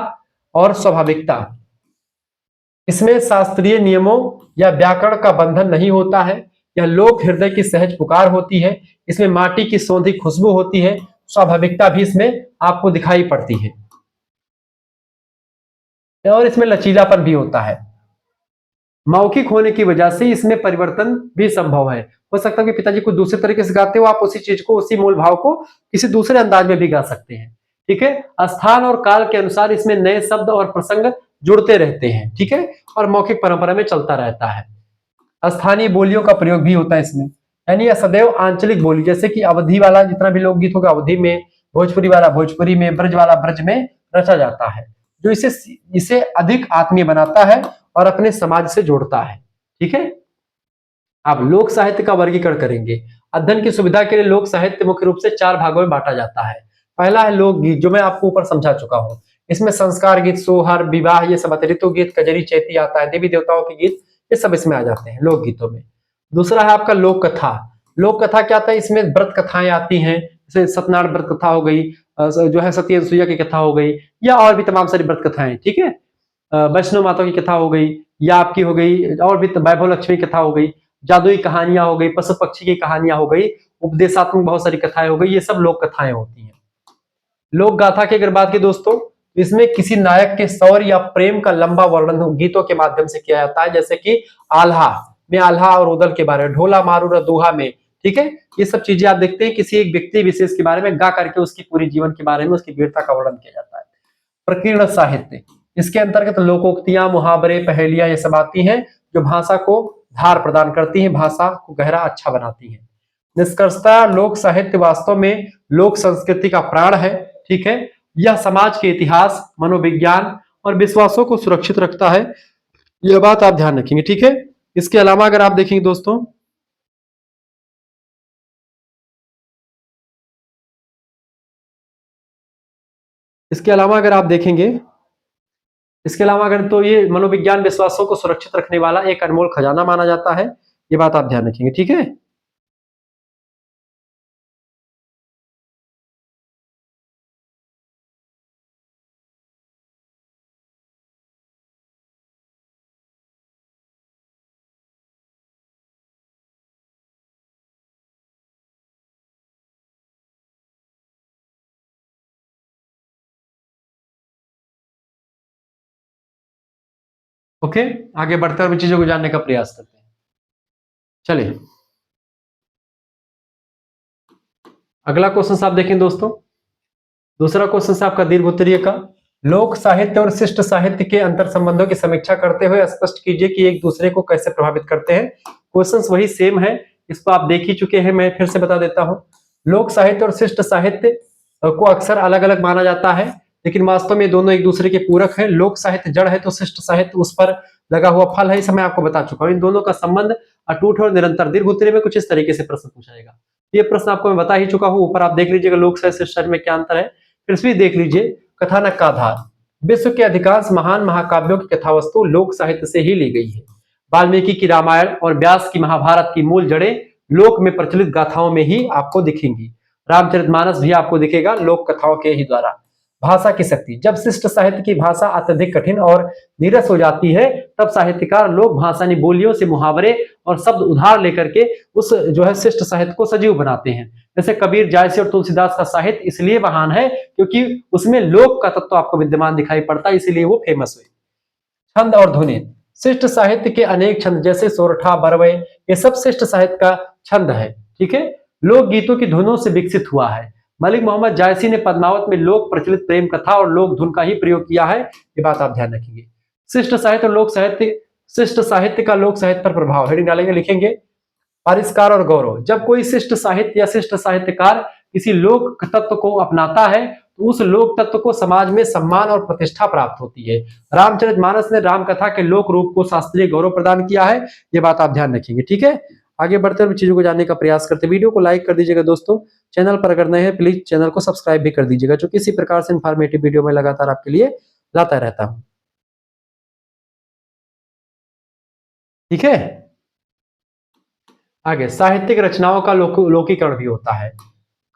और स्वाभाविकता। इसमें शास्त्रीय नियमों या व्याकरण का बंधन नहीं होता है, यह लोक हृदय की सहज पुकार होती है। इसमें माटी की सौंधी खुशबू होती है, स्वाभाविकता भी इसमें आपको दिखाई पड़ती है, और इसमें लचीलापन भी होता है। मौखिक होने की वजह से इसमें परिवर्तन भी संभव है। हो सकता है कि पिताजी कुछ दूसरे तरीके से गाते हो, आप उसी चीज को, उसी मूल भाव को किसी दूसरे अंदाज में भी गा सकते हैं। ठीक है, स्थान और काल के अनुसार इसमें नए शब्द और प्रसंग जुड़ते रहते हैं। ठीक है, और मौखिक परंपरा में चलता रहता है। स्थानीय बोलियों का प्रयोग भी होता है इसमें, यानी सदैव आंचलिक बोली, जैसे कि अवधि वाला जितना भी लोकगीत होगा अवधि में, भोजपुरी वाला भोजपुरी में, ब्रज वाला ब्रज में रचा जाता है, जो इसे अधिक आत्मीय बनाता है और अपने समाज से जोड़ता है। ठीक है, अब लोक साहित्य का वर्गीकरण करेंगे। अध्ययन की सुविधा के लिए लोक साहित्य मुख्य रूप से 4 भागों में बांटा जाता है। पहला है लोकगीत, जो मैं आपको ऊपर समझा चुका हूं। इसमें संस्कार गीत, सोहर, विवाह, ये सब ऋतु गीत, कजरी, चैती आता है, देवी देवताओं के गीत, ये सब इसमें आ जाते हैं लोकगीतों में। दूसरा है आपका लोक कथा। लोक कथा क्या आता है, इसमें व्रत कथाएं आती हैं, जैसे सत्यनारायण व्रत कथा हो गई, जो है सती अनुसुईया की कथा हो गई, या और भी तमाम सारी व्रत कथाएं। ठीक है, वैष्णव माता की कथा हो गई, या आपकी हो गई, और भी वैभव लक्ष्मी कथा हो गई, जादुई कहानियां हो गई, पशु पक्षी की कहानियां हो गई, उपदेशात्मक बहुत सारी कथाएं हो गई, ये सब लोक कथाएं होती हैं। लोक गाथा की अगर बात की दोस्तों, इसमें किसी नायक के शौर्य या प्रेम का लंबा वर्णन गीतों के माध्यम से किया जाता है, जैसे कि आल्हा में आल्हा और उदल के बारे में, ढोला मारू दोहा में। ठीक है, ये सब चीजें आप देखते हैं किसी एक व्यक्ति विशेष के बारे में गा करके उसकी पूरी जीवन के बारे में, उसकी वीरता का वर्णन किया जाता है। प्रकीर्ण साहित्य, इसके अंतर्गत लोकोक्तियां, मुहावरे, पहेलियां ये सब आती हैं, जो भाषा को धार प्रदान करती हैं, भाषा को गहरा अच्छा बनाती हैं। निष्कर्षतः लोक साहित्य वास्तव में लोक संस्कृति का प्राण है। ठीक है, यह समाज के इतिहास, मनोविज्ञान और विश्वासों को सुरक्षित रखता है, यह बात आप ध्यान रखेंगे। ठीक है, इसके अलावा अगर आप देखेंगे दोस्तों, इसके अलावा अगर आप देखेंगे, इसके अलावा अगर, तो ये मनोविज्ञान विश्वासों को सुरक्षित रखने वाला एक अनमोल खजाना माना जाता है, ये बात आप ध्यान रखेंगे। ठीक है, ओके, आगे बढ़ते हुए चीजों को जानने का प्रयास करते हैं। चलिए, अगला क्वेश्चन आप देखें दोस्तों, दूसरा क्वेश्चन आपका दीर्घ उत्तरीय का, लोक साहित्य और शिष्ट साहित्य के अंतर संबंधों की समीक्षा करते हुए स्पष्ट कीजिए कि एक दूसरे को कैसे प्रभावित करते हैं। क्वेश्चंस वही सेम है, इसको आप देख ही चुके हैं, मैं फिर से बता देता हूं। लोक साहित्य और शिष्ट साहित्य को अक्सर अलग अलग माना जाता है, लेकिन वास्तव में दोनों एक दूसरे के पूरक है। लोक साहित्य जड़ है तो शिष्ट साहित्य उस पर लगा हुआ फल है, इसे मैं आपको बता चुका हूं। इन दोनों का संबंध अटूट और निरंतर। दीर्घ उत्तरीय में कुछ इस तरीके से प्रश्न पूछा जाएगा, ये प्रश्न आपको मैं बता ही चुका हूं, ऊपर आप देख लीजिएगा लोक साहित्य शिष्ट साहित्य में क्या अंतर है। फिर भी देख लीजिए, कथानक का आधार, विश्व के अधिकांश महान महाकाव्यों की कथावस्तु लोक साहित्य से ही ली गई है। वाल्मीकि की रामायण और व्यास की महाभारत की मूल जड़ें लोक में प्रचलित गाथाओं में ही आपको दिखेंगी। रामचरितमानस भी आपको दिखेगा लोक कथाओं के ही द्वारा। भाषा की शक्ति, जब शिष्ट साहित्य की भाषा अत्यधिक कठिन और नीरस हो जाती है, तब साहित्यकार लोक भाषा बोलियों से मुहावरे और शब्द उधार लेकर के उस जो है शिष्ट साहित्य को सजीव बनाते हैं। जैसे कबीर, जायसी और तुलसीदास का साहित्य इसलिए महान है क्योंकि उसमें लोक का तत्व आपको विद्यमान दिखाई पड़ता है, इसीलिए वो फेमस हुए। छंद और ध्वनि, शिष्ट साहित्य के अनेक छंद जैसे सोरठा, बरवै, ये सब शिष्ट साहित्य का छंद है। ठीक है, लोक गीतों की धुनों से विकसित हुआ है। मलिक मोहम्मद जायसी ने पद्मावत में लोक प्रचलित प्रेम कथा और लोक धुन का ही प्रयोग किया है, ये बात आप ध्यान रखेंगे। शिष्ट साहित्य और लोक साहित्य, शिष्ट साहित्य का लोक साहित्य पर प्रभाव, हेडिंग डालेंगे, लिखेंगे परिष्कार और गौरव। जब कोई शिष्ट साहित्य या शिष्ट साहित्यकार किसी लोक तत्व को अपनाता है तो उस लोक तत्व को समाज में सम्मान और प्रतिष्ठा प्राप्त होती है। रामचरितमानस ने राम कथा के लोक रूप को शास्त्रीय गौरव प्रदान किया है, ये बात आप ध्यान रखेंगे। ठीक है, आगे बढ़ते हुए चीजों को जानने का प्रयास करते, वीडियो को लाइक कर दीजिएगा दोस्तों, चैनल पर अगर नए हैं प्लीज चैनल को सब्सक्राइब भी कर दीजिएगा, जो किसी प्रकार से इंफॉर्मेटिव वीडियो में लगातार आपके लिए लाता रहता हूं। ठीक है, आगे साहित्यिक रचनाओं का लोकीकरण भी होता है।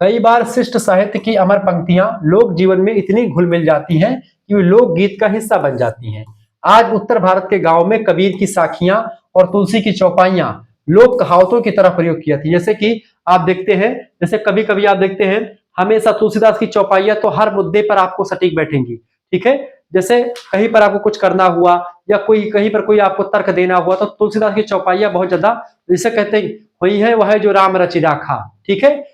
कई बार शिष्ट साहित्य की अमर पंक्तियां लोक जीवन में इतनी घुल मिल जाती हैं कि वे लोक गीत का हिस्सा बन जाती हैं। आज उत्तर भारत के गांव में कबीर की साखियां और तुलसी की चौपाइयां लोक कहावतों की तरह प्रयोग की जाती है। जैसे कि आप देखते हैं, जैसे कभी कभी आप देखते हैं हमेशा तुलसीदास की चौपाइयां तो हर मुद्दे पर आपको सटीक बैठेंगी। ठीक है, जैसे कहीं पर आपको कुछ करना हुआ या कोई कहीं पर कोई आपको तर्क देना हुआ तो तुलसीदास की चौपाइयां बहुत ज्यादा, जिसे कहते हैं वही है वह है जो राम रचि राखा। ठीक है,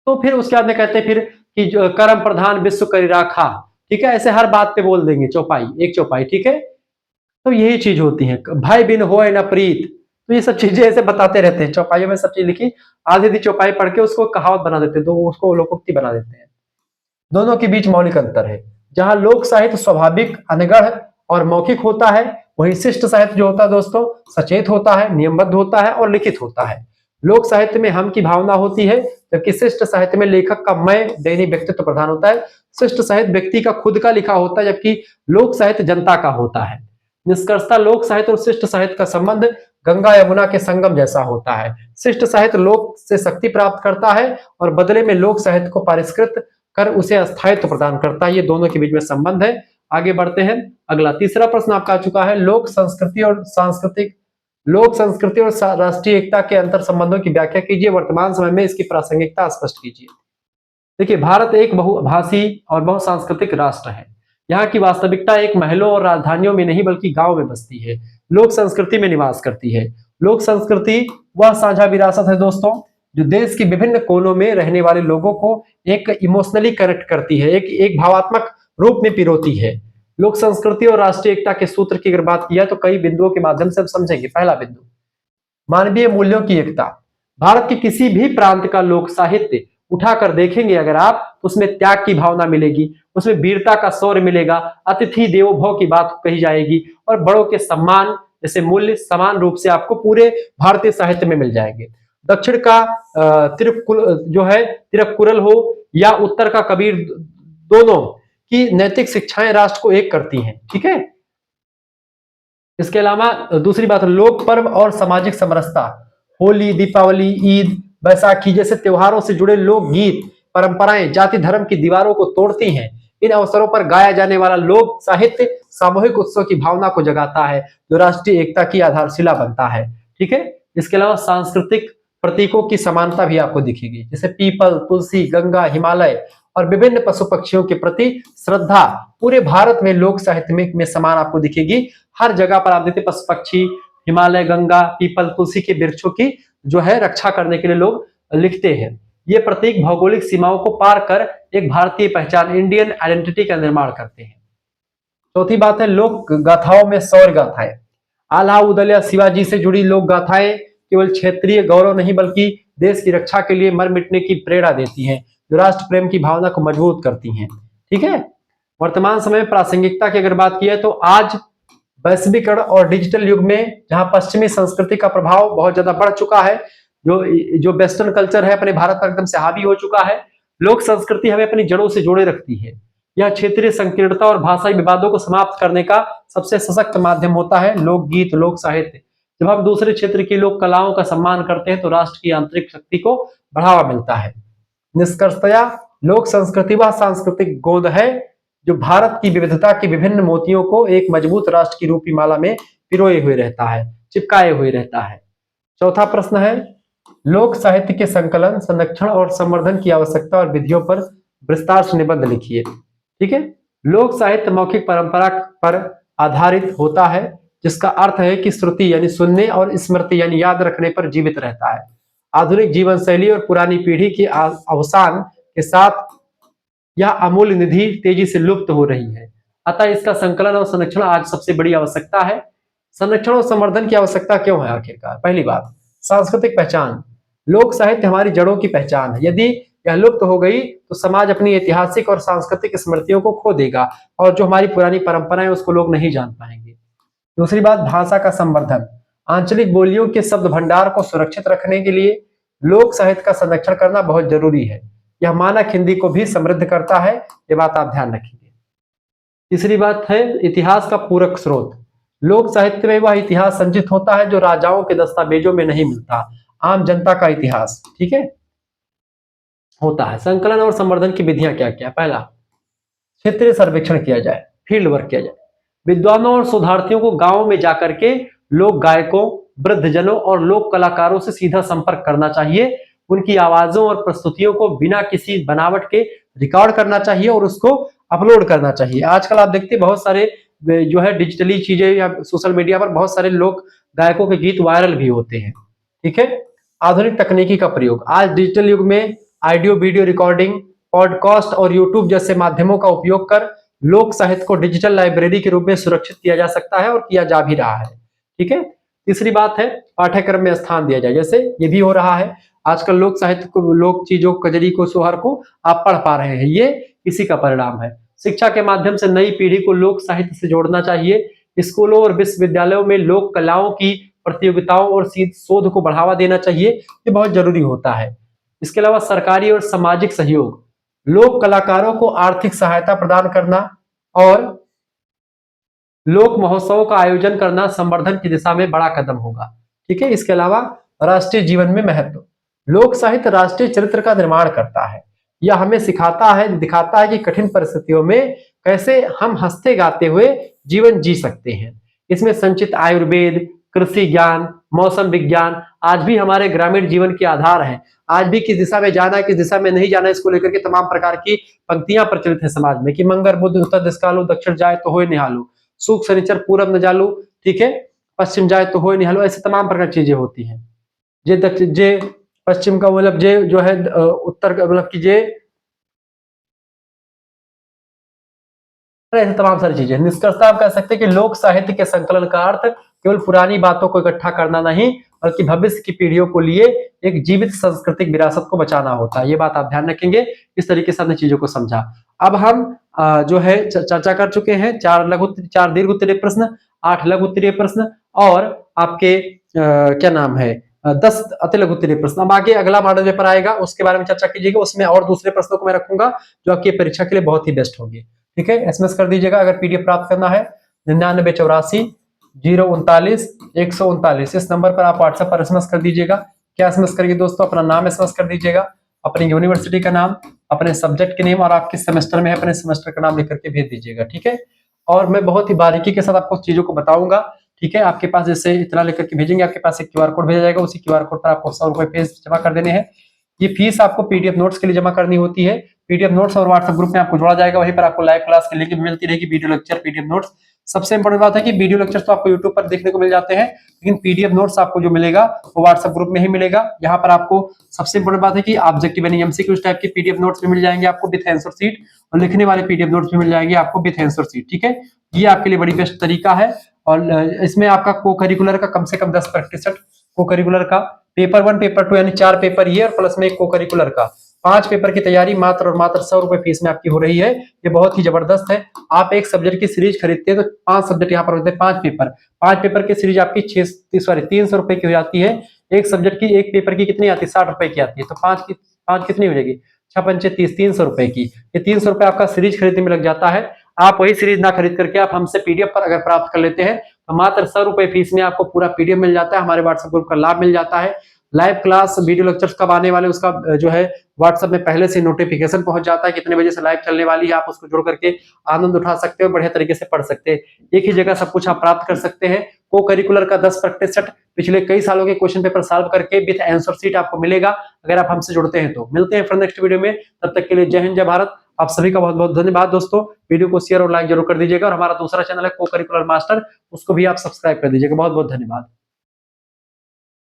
फिर उसके बाद में कहते हैं फिर कि जो कर्म प्रधान विश्व करि राखा। ठीक है, ऐसे हर बात पे बोल देंगे चौपाई, एक चौपाई। ठीक है, तो यही चीज होती है, भाई बिन होए न प्रीत, तो ये सब चीजें ऐसे बताते रहते हैं चौपाइयों में, सब चीज लिखी, आधी आधी चौपाई पढ़ के उसको कहावत बना देते हैं, तो उसको लोकोक्ति बना देते हैं। दोनों के बीच मौलिक अंतर है, जहां लोक साहित्य स्वाभाविक, अनगढ़ और मौखिक होता है, वही शिष्ट साहित्य जो होता है दोस्तों सचेत होता है, नियमबद्ध होता है और लिखित होता है। लोक साहित्य में हम की भावना होती है, जबकि शिष्ट साहित्य में लेखक का मैं दैनिक व्यक्तित्व प्रधान होता है। शिष्ट साहित्य व्यक्ति का खुद का लिखा होता है, जबकि लोक साहित्य जनता का होता है। निष्कर्षतः लोक साहित्य और शिष्ट साहित्य का संबंध गंगा यमुना के संगम जैसा होता है। शिष्ट साहित्य लोक से शक्ति प्राप्त करता है और बदले में लोक साहित्य को परिष्कृत कर उसे स्थायित्व प्रदान करता है। ये दोनों के बीच में संबंध है। आगे बढ़ते हैं, अगला तीसरा प्रश्न आपका आ चुका है, लोक संस्कृति और राष्ट्रीय एकता के अंतर संबंधों की व्याख्या कीजिए, वर्तमान समय में इसकी प्रासंगिकता स्पष्ट कीजिए। देखिए, भारत एक बहुभाषी और बहुसांस्कृतिक राष्ट्र है। यहाँ की वास्तविकता एक महलों और राजधानियों में नहीं बल्कि गांव में बसती है, लोक संस्कृति में निवास करती है। लोक संस्कृति वह साझा विरासत है दोस्तों जो देश के विभिन्न कोनों में रहने वाले लोगों को एक इमोशनली कनेक्ट करती है, एक भावात्मक रूप में पिरोती है। लोक संस्कृति और राष्ट्रीय एकता के सूत्र की अगर बात किया तो कई बिंदुओं के माध्यम से हम समझेंगे। पहला बिंदु, मानवीय मूल्यों की एकता। भारत के किसी भी प्रांत का लोक साहित्य उठाकर देखेंगे अगर आप, उसमें त्याग की भावना मिलेगी, उसमें वीरता का शौर्य मिलेगा, अतिथि देवो भव की बात कही जाएगी और बड़ों के सम्मान जैसे मूल्य समान रूप से आपको पूरे भारतीय साहित्य में मिल जाएंगे। दक्षिण का तिरुक्कुरल हो या उत्तर का कबीर, दोनों की नैतिक शिक्षाएं राष्ट्र को एक करती हैं। ठीक है, इसके अलावा दूसरी बात, लोक पर्व और सामाजिक समरसता। होली, दीपावली, ईद, बैसाखी जैसे त्योहारों से जुड़े लोक गीत परंपराएं जाति धर्म की दीवारों को तोड़ती हैं। इन अवसरों पर गाया जाने वाला लोक साहित्य सामूहिक उत्सव की भावना को जगाता है, जो राष्ट्रीय एकता की आधारशिला बनता है। ठीक है, इसके अलावा सांस्कृतिक प्रतीकों की समानता भी आपको दिखेगी, जैसे पीपल, तुलसी, गंगा, हिमालय और विभिन्न पशु पक्षियों के प्रति श्रद्धा पूरे भारत में लोक साहित्य में समान आपको दिखेगी। हर जगह पर आप देखते पशु पक्षी, हिमालय, गंगा, पीपल, तुलसी के वृक्षों की जो है रक्षा करने के लिए लोग लिखते हैं। ये प्रतीक भौगोलिक सीमाओं को पार कर एक भारतीय पहचान, इंडियन आइडेंटिटी का निर्माण करते हैं। चौथी बात है, लोक गाथाओं में शौर्य गाथाएं। आल्हा उदल या शिवाजी से जुड़ी लोक गाथाएं केवल क्षेत्रीय गौरव नहीं बल्कि देश की रक्षा के लिए मर मिटने की प्रेरणा देती हैं, जो राष्ट्र प्रेम की भावना को मजबूत करती हैं। ठीक है, वर्तमान समय में प्रासंगिकता की अगर बात की है तो आज वैश्वीकरण और डिजिटल युग में जहां पश्चिमी संस्कृति का प्रभाव बहुत ज्यादा बढ़ चुका है, जो वेस्टर्न कल्चर है अपने भारत पर एकदम से हावी हो चुका है, लोक संस्कृति हमें अपनी जड़ों से जोड़े रखती है। यह क्षेत्रीय संकीर्णता और भाषाई विवादों को समाप्त करने का सबसे सशक्त माध्यम होता है लोकगीत, लोक साहित्य। जब हम दूसरे क्षेत्र की लोक कलाओं का सम्मान करते हैं तो राष्ट्र की आंतरिक शक्ति को बढ़ावा मिलता है। निष्कर्षतया लोक संस्कृति वह सांस्कृतिक गोद है जो भारत की विविधता के विभिन्न मोतियों को एक मजबूत राष्ट्र की रूपी माला में पिरोए हुए रहता है, चिपकाए हुए रहता है। चौथा प्रश्न है, लोक साहित्य के संकलन, संरक्षण और संवर्धन की आवश्यकता और विधियों पर विस्तार से निबंध लिखिए। ठीक है, लोक साहित्य मौखिक परंपरा पर आधारित होता है, जिसका अर्थ है कि श्रुति यानी सुनने और स्मृति यानी याद रखने पर जीवित रहता है। आधुनिक जीवन शैली और पुरानी पीढ़ी के अवसान के साथ यह अमूल्य निधि तेजी से लुप्त हो रही है। अतः इसका संकलन और संरक्षण आज सबसे बड़ी आवश्यकता है। संरक्षण और संवर्धन की आवश्यकता क्यों है? आखिरकार पहली बात, सांस्कृतिक पहचान। लोक साहित्य हमारी जड़ों की पहचान है। यदि यह लुप्त हो गई तो समाज अपनी ऐतिहासिक और सांस्कृतिक स्मृतियों को खो देगा और जो हमारी पुरानी परंपराएं उसको लोग नहीं जान पाएंगे। दूसरी बात, भाषा का संवर्धन। आंचलिक बोलियों के शब्द भंडार को सुरक्षित रखने के लिए लोक साहित्य का संरक्षण करना बहुत जरूरी है। यह मानक हिंदी को भी समृद्ध करता है, ये बात आप ध्यान रखिए। तीसरी बात है इतिहास का पूरक स्रोत। लोक साहित्य में वह इतिहास संचित होता है जो राजाओं के दस्तावेजों में नहीं मिलता, आम जनता का इतिहास, ठीक है, होता है। संकलन और संवर्धन की विधियां क्या क्या? पहला, क्षेत्रीय सर्वेक्षण किया जाए, फील्ड वर्क किया जाए। विद्वानों और शोधार्थियों को गांवों में जाकर के लोक गायकों, वृद्धजनों और लोक कलाकारों से सीधा संपर्क करना चाहिए। उनकी आवाजों और प्रस्तुतियों को बिना किसी बनावट के रिकॉर्ड करना चाहिए और उसको अपलोड करना चाहिए। आजकल आप देखते हैं बहुत सारे जो है डिजिटली चीजें या सोशल मीडिया पर बहुत सारे लोक गायकों के गीत वायरल भी होते हैं। ठीक है, आधुनिक तकनीकी का प्रयोग। आज डिजिटल युग में ऑडियो वीडियो रिकॉर्डिंग, पॉडकास्ट और यूट्यूब जैसे माध्यमों का उपयोग कर लोक साहित्य को डिजिटल लाइब्रेरी के रूप में सुरक्षित किया जा सकता है और किया जा भी रहा है। ठीक है, तीसरी बात है पाठ्यक्रम में स्थान दिया जाए, जैसे ये भी हो रहा है। आजकल लोक साहित्य को, लोक चीजों, कजरी को, सोहर को आप पढ़ पा रहे हैं, ये इसी का परिणाम है। शिक्षा के माध्यम से नई पीढ़ी को लोक साहित्य से जोड़ना चाहिए। स्कूलों और विश्वविद्यालयों में लोक कलाओं की प्रतियोगिताओं और शोध को बढ़ावा देना चाहिए, ये बहुत जरूरी होता है। इसके अलावा सरकारी और सामाजिक सहयोग, लोक कलाकारों को आर्थिक सहायता प्रदान करना और लोक महोत्सवों का आयोजन करना संवर्धन की दिशा में बड़ा कदम होगा। ठीक है, इसके अलावा राष्ट्रीय जीवन में महत्व। लोक साहित्य राष्ट्रीय चरित्र का निर्माण करता है। यह हमें सिखाता है, दिखाता है कि कठिन परिस्थितियों में कैसे हम हंसते गाते हुए जीवन जी सकते हैं। इसमें संचित आयुर्वेद, कृषि ज्ञान, मौसम विज्ञान आज भी हमारे ग्रामीण जीवन के आधार हैं। आज भी किस दिशा में जाना है, किस दिशा में नहीं जाना है, इसको लेकर के तमाम प्रकार की पंक्तियां प्रचलित है समाज में कि मंगर बुध उत्तर दिश कालो, दक्षिण जाए तो होए निहालो, सुख शनिचर पूरब न जालू, ठीक है, पश्चिम जाए तो होए निहालो, ऐसे तमाम प्रकार की चीजें होती हैं। जे पश्चिम का मतलब जे जो है उत्तर का मतलब कि जे, ऐसे तमाम सारी चीजें। निष्कर्षतः आप कह सकते हैं कि लोक साहित्य के संकलन का अर्थ केवल पुरानी बातों को इकट्ठा करना नहीं, बल्कि भविष्य की पीढ़ियों को लिए एक जीवित सांस्कृतिक विरासत को बचाना होता है। ये बात आप ध्यान रखेंगे। इस तरीके से हमने चीजों को समझा। अब हम जो है चर्चा कर चुके हैं 4 दीर्घ उत्तरीय प्रश्न, 8 लघु उत्तरीय प्रश्न और आपके क्या नाम है 10 अति लघु उत्तरीय प्रश्न। अब आगे अगला मॉडल पेपर आएगा, उसके बारे में चर्चा कीजिएगा। उसमें और दूसरे प्रश्नों को मैं रखूंगा जो आपकी परीक्षा के लिए बहुत ही बेस्ट होंगे। ठीक है, एसएमएस कर दीजिएगा अगर पीडीएफ प्राप्त करना है 9984 039 139, इस नंबर पर आप व्हाट्सएप पर एसएमएस कर दीजिएगा। क्या एसएमएस करिए दोस्तों? अपना नाम एसएमएस कर दीजिएगा, अपनी यूनिवर्सिटी का नाम, अपने सब्जेक्ट के नेम और आप किस सेमेस्टर में है अपने सेमेस्टर का नाम लिख करके भेज दीजिएगा। ठीक है, और मैं बहुत ही बारीकी के साथ आपको चीजों को बताऊंगा। ठीक है, आपके पास जैसे इतना लेकर के भेजेंगे, आपके पास एक क्यूआर कोड भेजा जाएगा, उसी क्यूआर कोड पर आपको 100 रुपए फीस जमा कर देने हैं। ये फीस आपको पीडीएफ नोट्स के लिए जमा करनी होती है। पीडीएफ नोट्स और व्हाट्सएप ग्रुप में आपको जोड़ा जाएगा, वहीं पर आपको लाइव क्लास की लिंक भी मिलती रहेगी, वीडियो लेक्चर, पीडीएफ नोट्स। सबसे इंपॉर्टेंट बात है कि वीडियो लेक्चर तो आपको यूट्यूब पर देखने को मिल जाते हैं, लेकिन पीडीएफ नोट्स आपको जो मिलेगा वो व्हाट्सएप ग्रुप में ही मिलेगा। यहाँ पर आपको सबसे इंपॉर्टेंट बात है कि ऑब्जेक्टिव यानी एमसीक्यू टाइप के पीडीएफ नोट्स भी मिल जाएंगे आपको विद आंसर शीट, और लिखने वाले पीडीएफ नोट्स भी मिल जाएंगे आपको विद आंसर शीट। ठीक है, ये आपके लिए बड़ी बेस्ट तरीका है। और इसमें आपका को करिकुलर का कम से कम 10% को करिकुलर का, पेपर 1 पेपर 2 यानी 4 पेपर ये और प्लस में एक को करिकुलर का 5 पेपर की तैयारी मात्र और मात्र 100 रुपए फीस में आपकी हो रही है। ये बहुत ही जबरदस्त है। आप एक सब्जेक्ट की सीरीज खरीदते हैं तो 5 सब्जेक्ट यहाँ पर होते हैं, 5 पेपर की सीरीज आपकी 300 रुपए की हो जाती है। एक सब्जेक्ट की एक पेपर की कितनी आती है? 60 रुपए की आती है। तो 5 कितनी हो जाएगी? 6 पंचे 30, 300 रुपए की। ये 300 रुपए आपका सीरीज खरीदने में लग जाता है। आप वही सीरीज ना खरीद करके आप हमसे पीडीएफ पर अगर प्राप्त कर लेते हैं तो मात्र 100 रुपए फीस में आपको पूरा पीडीएफ मिल जाता है, हमारे व्हाट्सएप ग्रुप का लाभ मिल जाता है। लाइव क्लास वीडियो लेक्चर्स कब आने वाले उसका जो है व्हाट्सएप में पहले से नोटिफिकेशन पहुंच जाता है, कितने बजे से लाइव चलने वाली है, आप उसको जुड़ करके आनंद उठा सकते हो, बढ़िया तरीके से पढ़ सकते हैं। एक ही जगह सब कुछ आप प्राप्त कर सकते हैं। को करिकुलर का 10 प्रैक्टिस सेट पिछले कई सालों के क्वेश्चन पेपर सॉल्व करके विद आंसर शीट आपको मिलेगा अगर आप हमसे जुड़ते हैं तो। मिलते हैं फिर नेक्स्ट वीडियो में, तब तक के लिए जय हिंद जय भारत। आप सभी का बहुत बहुत धन्यवाद दोस्तों। वीडियो को शेयर और लाइक जरूर कर दीजिएगा और हमारा दूसरा चैनल है को करिकुलर मास्टर, उसको भी आप सब्सक्राइब कर दीजिएगा। बहुत बहुत धन्यवाद।